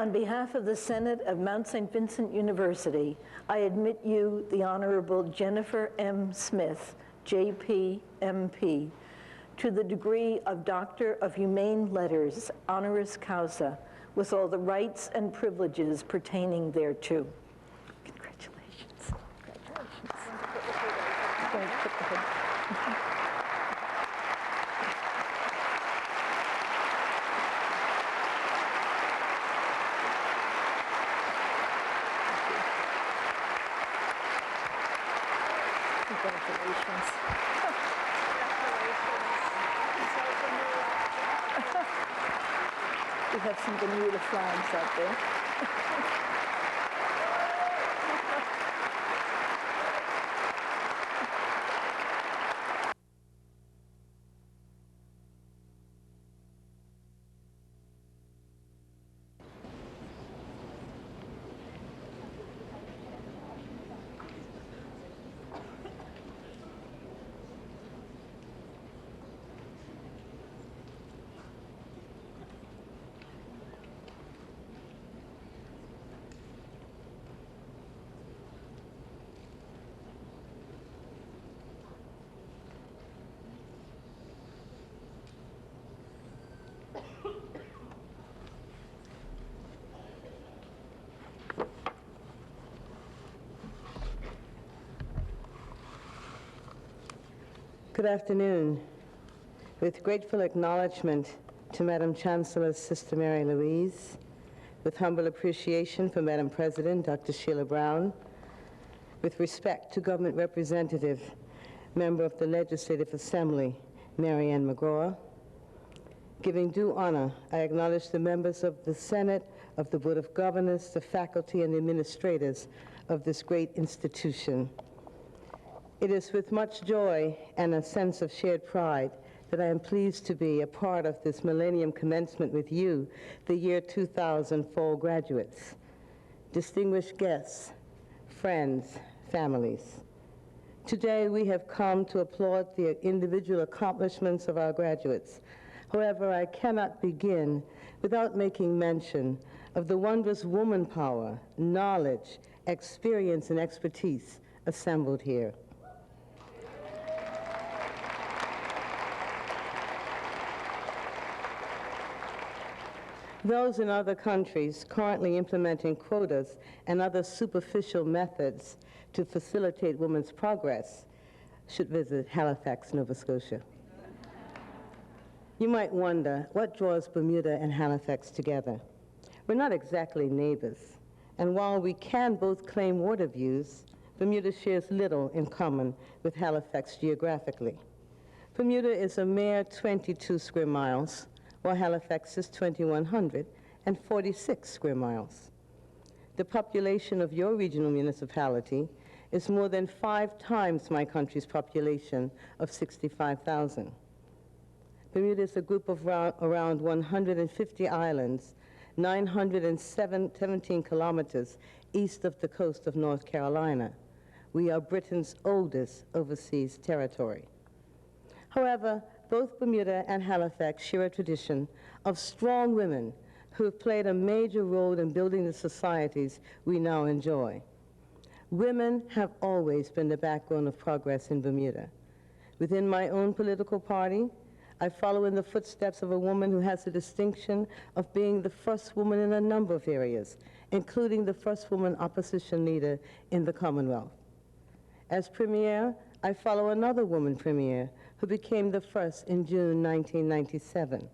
On behalf of the Senate of Mount St. Vincent University, I admit you, the Honourable Jennifer M. Smith, J.P., M.P., to the degree of Doctor of Humane Letters, honoris causa, with all the rights and privileges pertaining thereto. Congratulations. Congratulations. We have some Bermuda flags out there. Good afternoon. With grateful acknowledgement to Madam Chancellor's Sister Mary Louise, with humble appreciation for Madam President, Dr. Sheila Brown, with respect to Government Representative, Member of the Legislative Assembly, Mary Ann McGraw, giving due honor, I acknowledge the members of the Senate, of the Board of Governors, the faculty, and the administrators of this great institution. It is with much joy and a sense of shared pride that I am pleased to be a part of this millennium commencement with you, the year 2000 fall graduates, distinguished guests, friends, families. Today we have come to applaud the individual accomplishments of our graduates. However, I cannot begin without making mention of the wondrous woman power, knowledge, experience, and expertise assembled here. Those in other countries currently implementing quotas and other superficial methods to facilitate women's progress should visit Halifax, Nova Scotia. You might wonder, what draws Bermuda and Halifax together? We're not exactly neighbors, and while we can both claim water views, Bermuda shares little in common with Halifax geographically. Bermuda is a mere 22 square miles, while Halifax is 2,146 square miles. The population of your regional municipality is more than 5 times my country's population of 65,000. Bermuda is a group of around 150 islands, 917 kilometers east of the coast of North Carolina. We are Britain's oldest overseas territory. However, both Bermuda and Halifax share a tradition of strong women who have played a major role in building the societies we now enjoy. Women have always been the backbone of progress in Bermuda. Within my own political party, I follow in the footsteps of a woman who has the distinction of being the first woman in a number of areas, including the first woman opposition leader in the Commonwealth. As Premier, I follow another woman Premier who became the first in June 1997.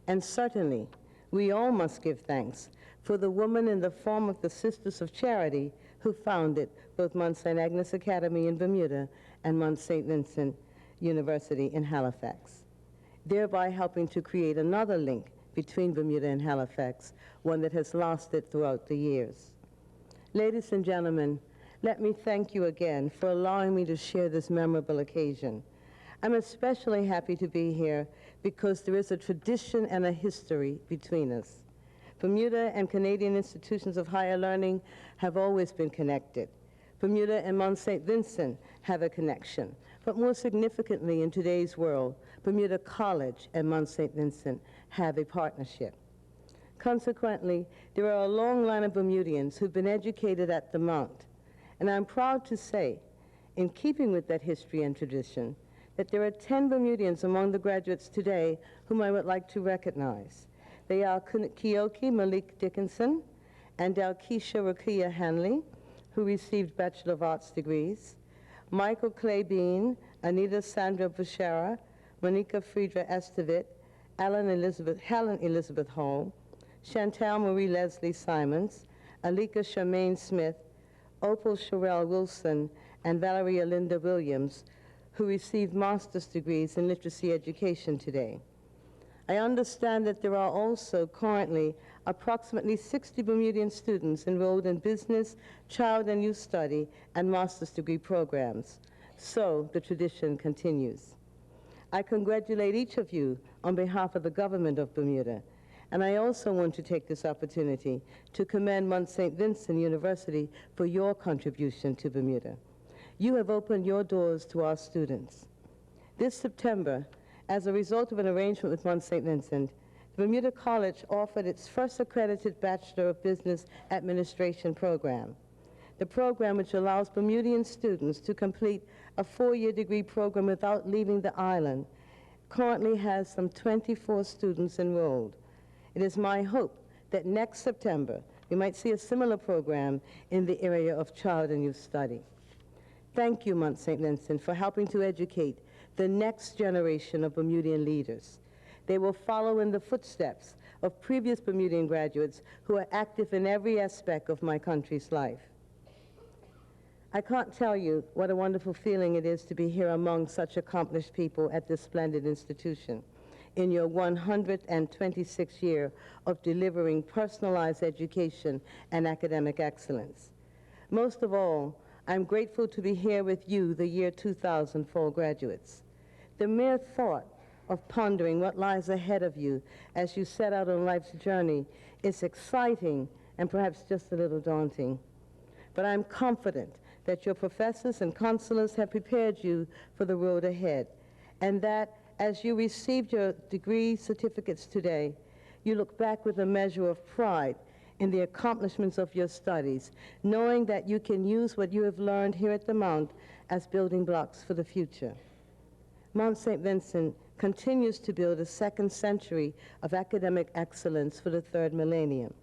And certainly, we all must give thanks for the woman in the form of the Sisters of Charity who founded both Mount St. Agnes Academy in Bermuda and Mount St. Vincent University in Halifax, thereby helping to create another link between Bermuda and Halifax, one that has lasted throughout the years. Ladies and gentlemen, let me thank you again for allowing me to share this memorable occasion. I'm especially happy to be here because there is a tradition and a history between us. Bermuda and Canadian institutions of higher learning have always been connected. Bermuda and Mount St. Vincent have a connection. But more significantly in today's world, Bermuda College and Mount St. Vincent have a partnership. Consequently, there are a long line of Bermudians who've been educated at the Mount. And I'm proud to say, in keeping with that history and tradition, that there are 10 Bermudians among the graduates today whom I would like to recognize. They are Keoki Malik Dickinson and Dalkeisha Rakia Hanley, who received Bachelor of Arts degrees, Michael Clay Bean, Anita Sandra Bashara, Monica Friedra Estevit, Helen Elizabeth Hall, Chantal Marie Leslie Simons, Alika Charmaine Smith, Opal Sherelle Wilson, and Valeria Linda Williams, who received master's degrees in literacy education today. I understand that there are also currently approximately 60 Bermudian students enrolled in business, child and youth study, and master's degree programs. So the tradition continues. I congratulate each of you on behalf of the government of Bermuda, and I also want to take this opportunity to commend Mount St. Vincent University for your contribution to Bermuda. You have opened your doors to our students. This September, as a result of an arrangement with Mount St. Vincent, the Bermuda College offered its first accredited Bachelor of Business Administration program. The program, which allows Bermudian students to complete a 4-year degree program without leaving the island, currently has some 24 students enrolled. It is my hope that next September we might see a similar program in the area of child and youth study. Thank you, Mount St. Vincent, for helping to educate the next generation of Bermudian leaders. They will follow in the footsteps of previous Bermudian graduates who are active in every aspect of my country's life. I can't tell you what a wonderful feeling it is to be here among such accomplished people at this splendid institution in your 126th year of delivering personalized education and academic excellence. Most of all, I'm grateful to be here with you, the year 2000 fall graduates. The mere thought of pondering what lies ahead of you as you set out on life's journey is exciting and perhaps just a little daunting. But I'm confident that your professors and counselors have prepared you for the road ahead, and that as you received your degree certificates today, you look back with a measure of pride in the accomplishments of your studies, knowing that you can use what you have learned here at the Mount as building blocks for the future. Mount St. Vincent continues to build a second century of academic excellence for the third millennium.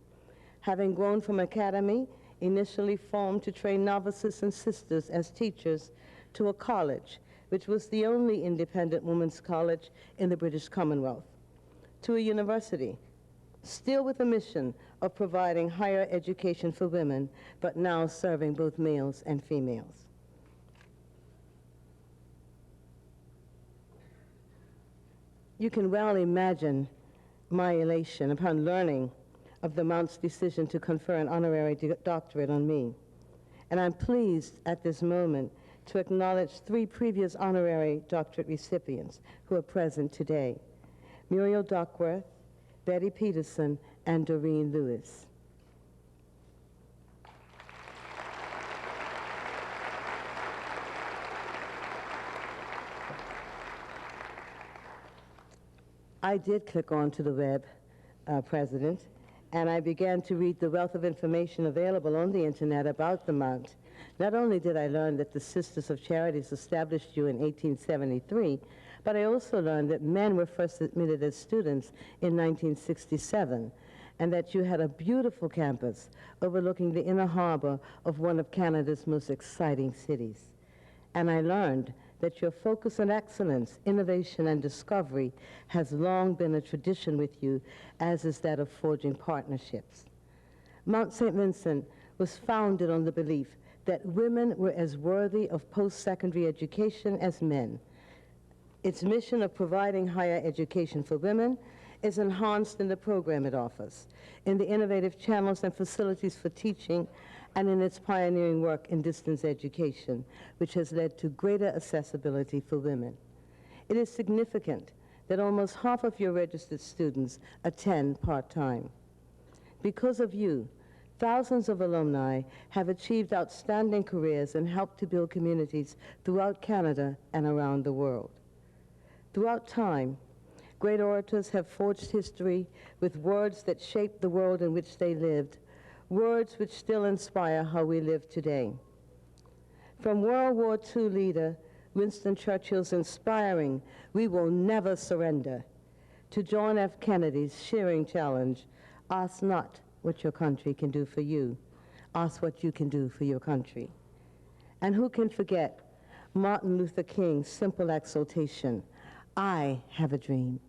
Having grown from academy, initially formed to train novices and sisters as teachers, to a college, which was the only independent women's college in the British Commonwealth, to a university, still with a mission of providing higher education for women, but now serving both males and females. You can well imagine my elation upon learning of the Mount's decision to confer an honorary doctorate on me. And I'm pleased at this moment to acknowledge 3 previous honorary doctorate recipients who are present today: Muriel Duckworth, Betty Peterson, and Doreen Lewis. I did click on to the web, President, and I began to read the wealth of information available on the internet about the Mount. Not only did I learn that the Sisters of Charities established you in 1873, but I also learned that men were first admitted as students in 1967, and that you had a beautiful campus overlooking the inner harbor of one of Canada's most exciting cities. And I learned that your focus on excellence, innovation, and discovery has long been a tradition with you, as is that of forging partnerships. Mount St. Vincent was founded on the belief that women were as worthy of post-secondary education as men. Its mission of providing higher education for women is enhanced in the program it offers, in the innovative channels and facilities for teaching, and in its pioneering work in distance education, which has led to greater accessibility for women. It is significant that almost half of your registered students attend part-time. Because of you, thousands of alumni have achieved outstanding careers and helped to build communities throughout Canada and around the world. Throughout time, Great orators have forged history with words that shaped the world in which they lived, words which still inspire how we live today. From World War II leader Winston Churchill's inspiring, "We will never surrender," to John F. Kennedy's cheering challenge, "Ask not what your country can do for you, ask what you can do for your country." And who can forget Martin Luther King's simple exhortation, "I have a dream."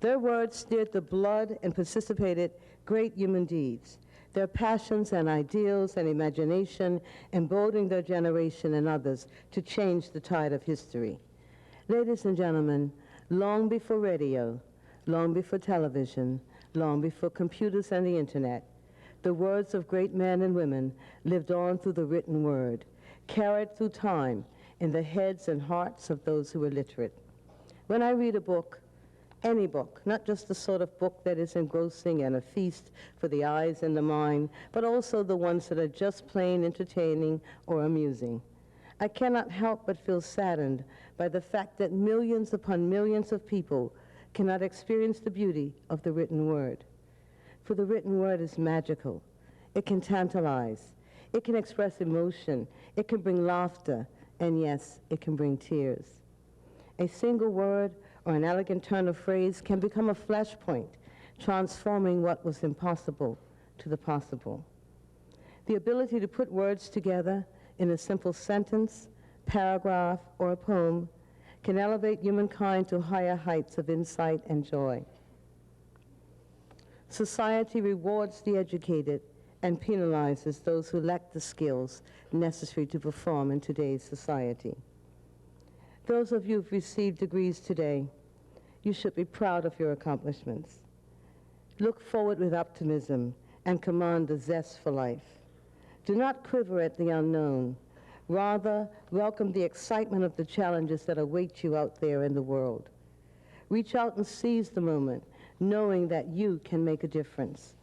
Their words stirred the blood and precipitated great human deeds. Their passions and ideals and imagination emboldening their generation and others to change the tide of history. Ladies and gentlemen, long before radio, long before television, long before computers and the internet, the words of great men and women lived on through the written word, carried through time in the heads and hearts of those who were literate. When I read a book, any book, not just the sort of book that is engrossing and a feast for the eyes and the mind, but also the ones that are just plain entertaining or amusing, I cannot help but feel saddened by the fact that millions upon millions of people cannot experience the beauty of the written word. For the written word is magical. It can tantalize. It can express emotion. It can bring laughter. And yes, it can bring tears. A single word or an elegant turn of phrase can become a flashpoint, transforming what was impossible to the possible. The ability to put words together in a simple sentence, paragraph, or a poem can elevate humankind to higher heights of insight and joy. Society rewards the educated and penalizes those who lack the skills necessary to perform in today's society. Those of you who've received degrees today, you should be proud of your accomplishments. Look forward with optimism and command a zest for life. Do not quiver at the unknown. Rather, welcome the excitement of the challenges that await you out there in the world. Reach out and seize the moment, knowing that you can make a difference.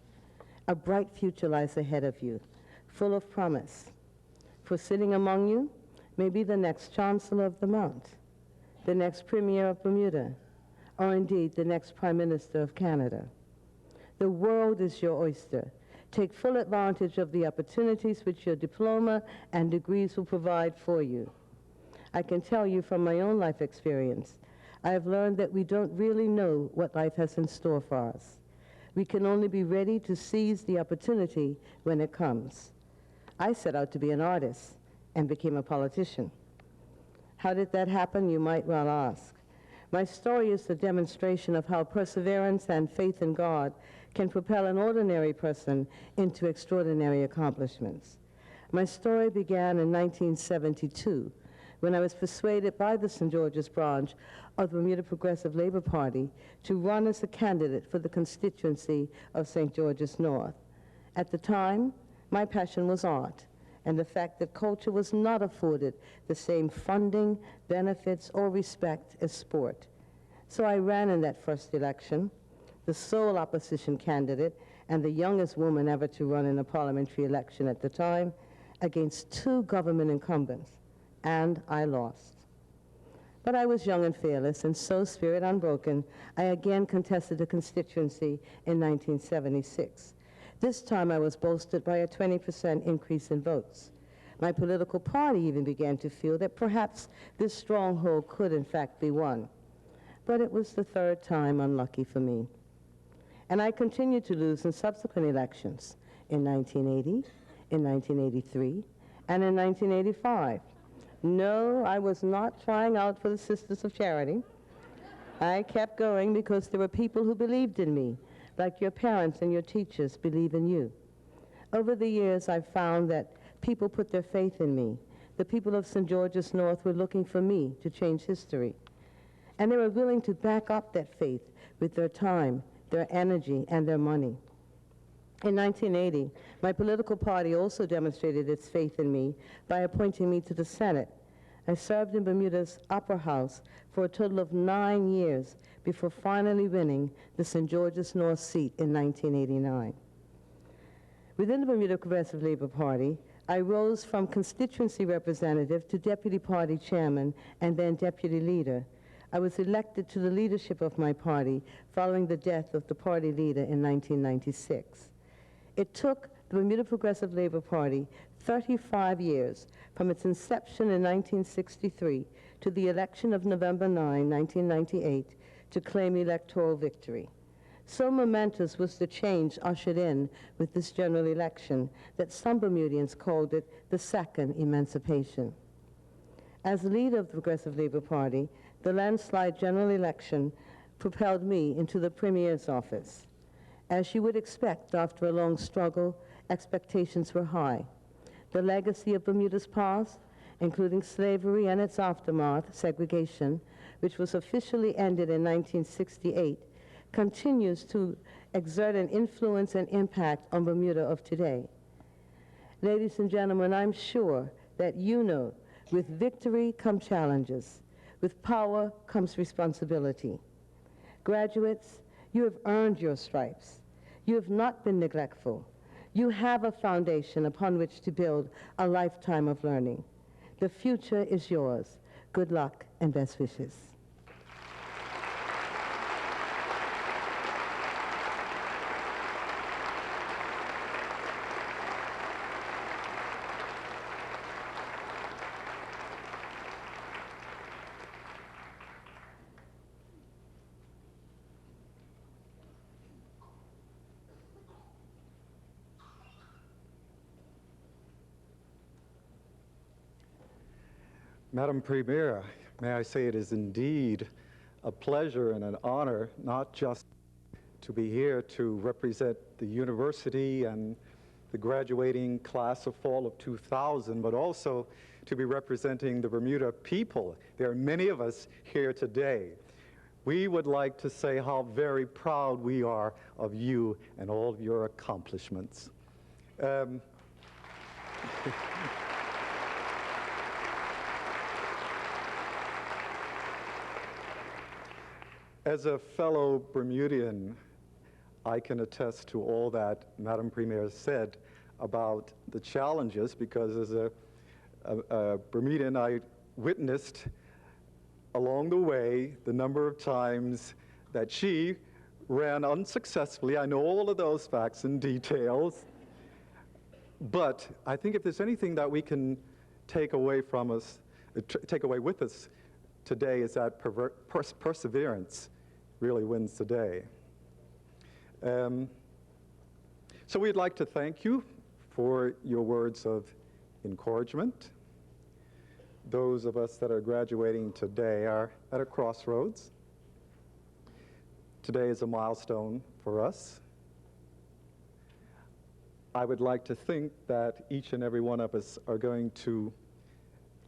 A bright future lies ahead of you, full of promise. For sitting among you may be the next Chancellor of the Mount, the next Premier of Bermuda, or indeed the next Prime Minister of Canada. The world is your oyster. Take full advantage of the opportunities which your diploma and degrees will provide for you. I can tell you from my own life experience, I have learned that we don't really know what life has in store for us. We can only be ready to seize the opportunity when it comes. I set out to be an artist and became a politician. How did that happen, you might well ask. My story is the demonstration of how perseverance and faith in God can propel an ordinary person into extraordinary accomplishments. My story began in 1972 when I was persuaded by the St. George's branch of the Bermuda Progressive Labor Party to run as a candidate for the constituency of St. George's North. At the time, my passion was art, and the fact that culture was not afforded the same funding, benefits, or respect as sport. So I ran in that first election, the sole opposition candidate and the youngest woman ever to run in a parliamentary election at the time, against 2 government incumbents, and I lost. But I was young and fearless, and so, spirit unbroken, I again contested the constituency in 1976. This time I was bolstered by a 20% increase in votes. My political party even began to feel that perhaps this stronghold could in fact be won. But it was the 3rd time unlucky for me. And I continued to lose in subsequent elections in 1980, in 1983, and in 1985. No, I was not trying out for the Sisters of Charity. I kept going because there were people who believed in me, like your parents and your teachers believe in you. Over the years, I've found that people put their faith in me. The people of St. George's North were looking for me to change history. And they were willing to back up that faith with their time, their energy, and their money. In 1980, my political party also demonstrated its faith in me by appointing me to the Senate. I served in Bermuda's upper house for a total of 9 years before finally winning the St. George's North seat in 1989. Within the Bermuda Progressive Labor Party, I rose from constituency representative to deputy party chairman and then deputy leader. I was elected to the leadership of my party following the death of the party leader in 1996. It took the Bermuda Progressive Labor Party 35 years from its inception in 1963 to the election of November 9, 1998, to claim electoral victory. So momentous was the change ushered in with this general election that some Bermudians called it the second emancipation. As leader of the Progressive Labor Party, the landslide general election propelled me into the Premier's office. As you would expect after a long struggle, expectations were high. The legacy of Bermuda's past, including slavery and its aftermath, segregation, which was officially ended in 1968, continues to exert an influence and impact on Bermuda of today. Ladies and gentlemen, I'm sure that you know with victory come challenges. With power comes responsibility. Graduates, you have earned your stripes. You have not been neglectful. You have a foundation upon which to build a lifetime of learning. The future is yours. Good luck and best wishes. Madam Premier, may I say it is indeed a pleasure and an honor not just to be here to represent the university and the graduating class of fall of 2000, but also to be representing the Bermuda people. There are many of us here today. We would like to say how very proud we are of you and all of your accomplishments. As a fellow Bermudian, I can attest to all that Madam Premier said about the challenges, because as a Bermudian, I witnessed along the way the number of times that she ran unsuccessfully. I know all of those facts and details, but I think if there's anything that we can take away from us, take away with us today, is that perseverance really wins the day. So we'd like to thank you for your words of encouragement. Those of us that are graduating today are at a crossroads. Today is a milestone for us. I would like to think that each and every one of us are going to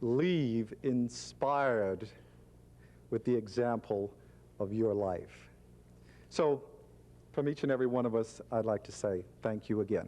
leave inspired with the example of your life. So, from each and every one of us, I'd like to say thank you again.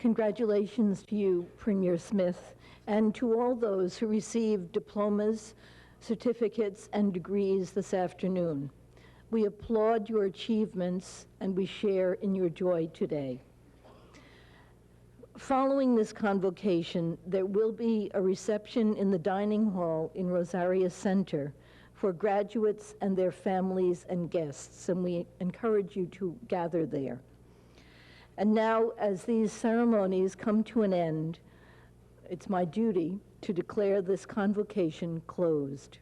Congratulations to you, Premier Smith, and to all those who received diplomas, certificates, and degrees this afternoon. We applaud your achievements, and we share in your joy today. Following this convocation, there will be a reception in the dining hall in Rosaria Center for graduates and their families and guests, and we encourage you to gather there. And now, as these ceremonies come to an end, it's my duty to declare this convocation closed.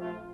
Thank you.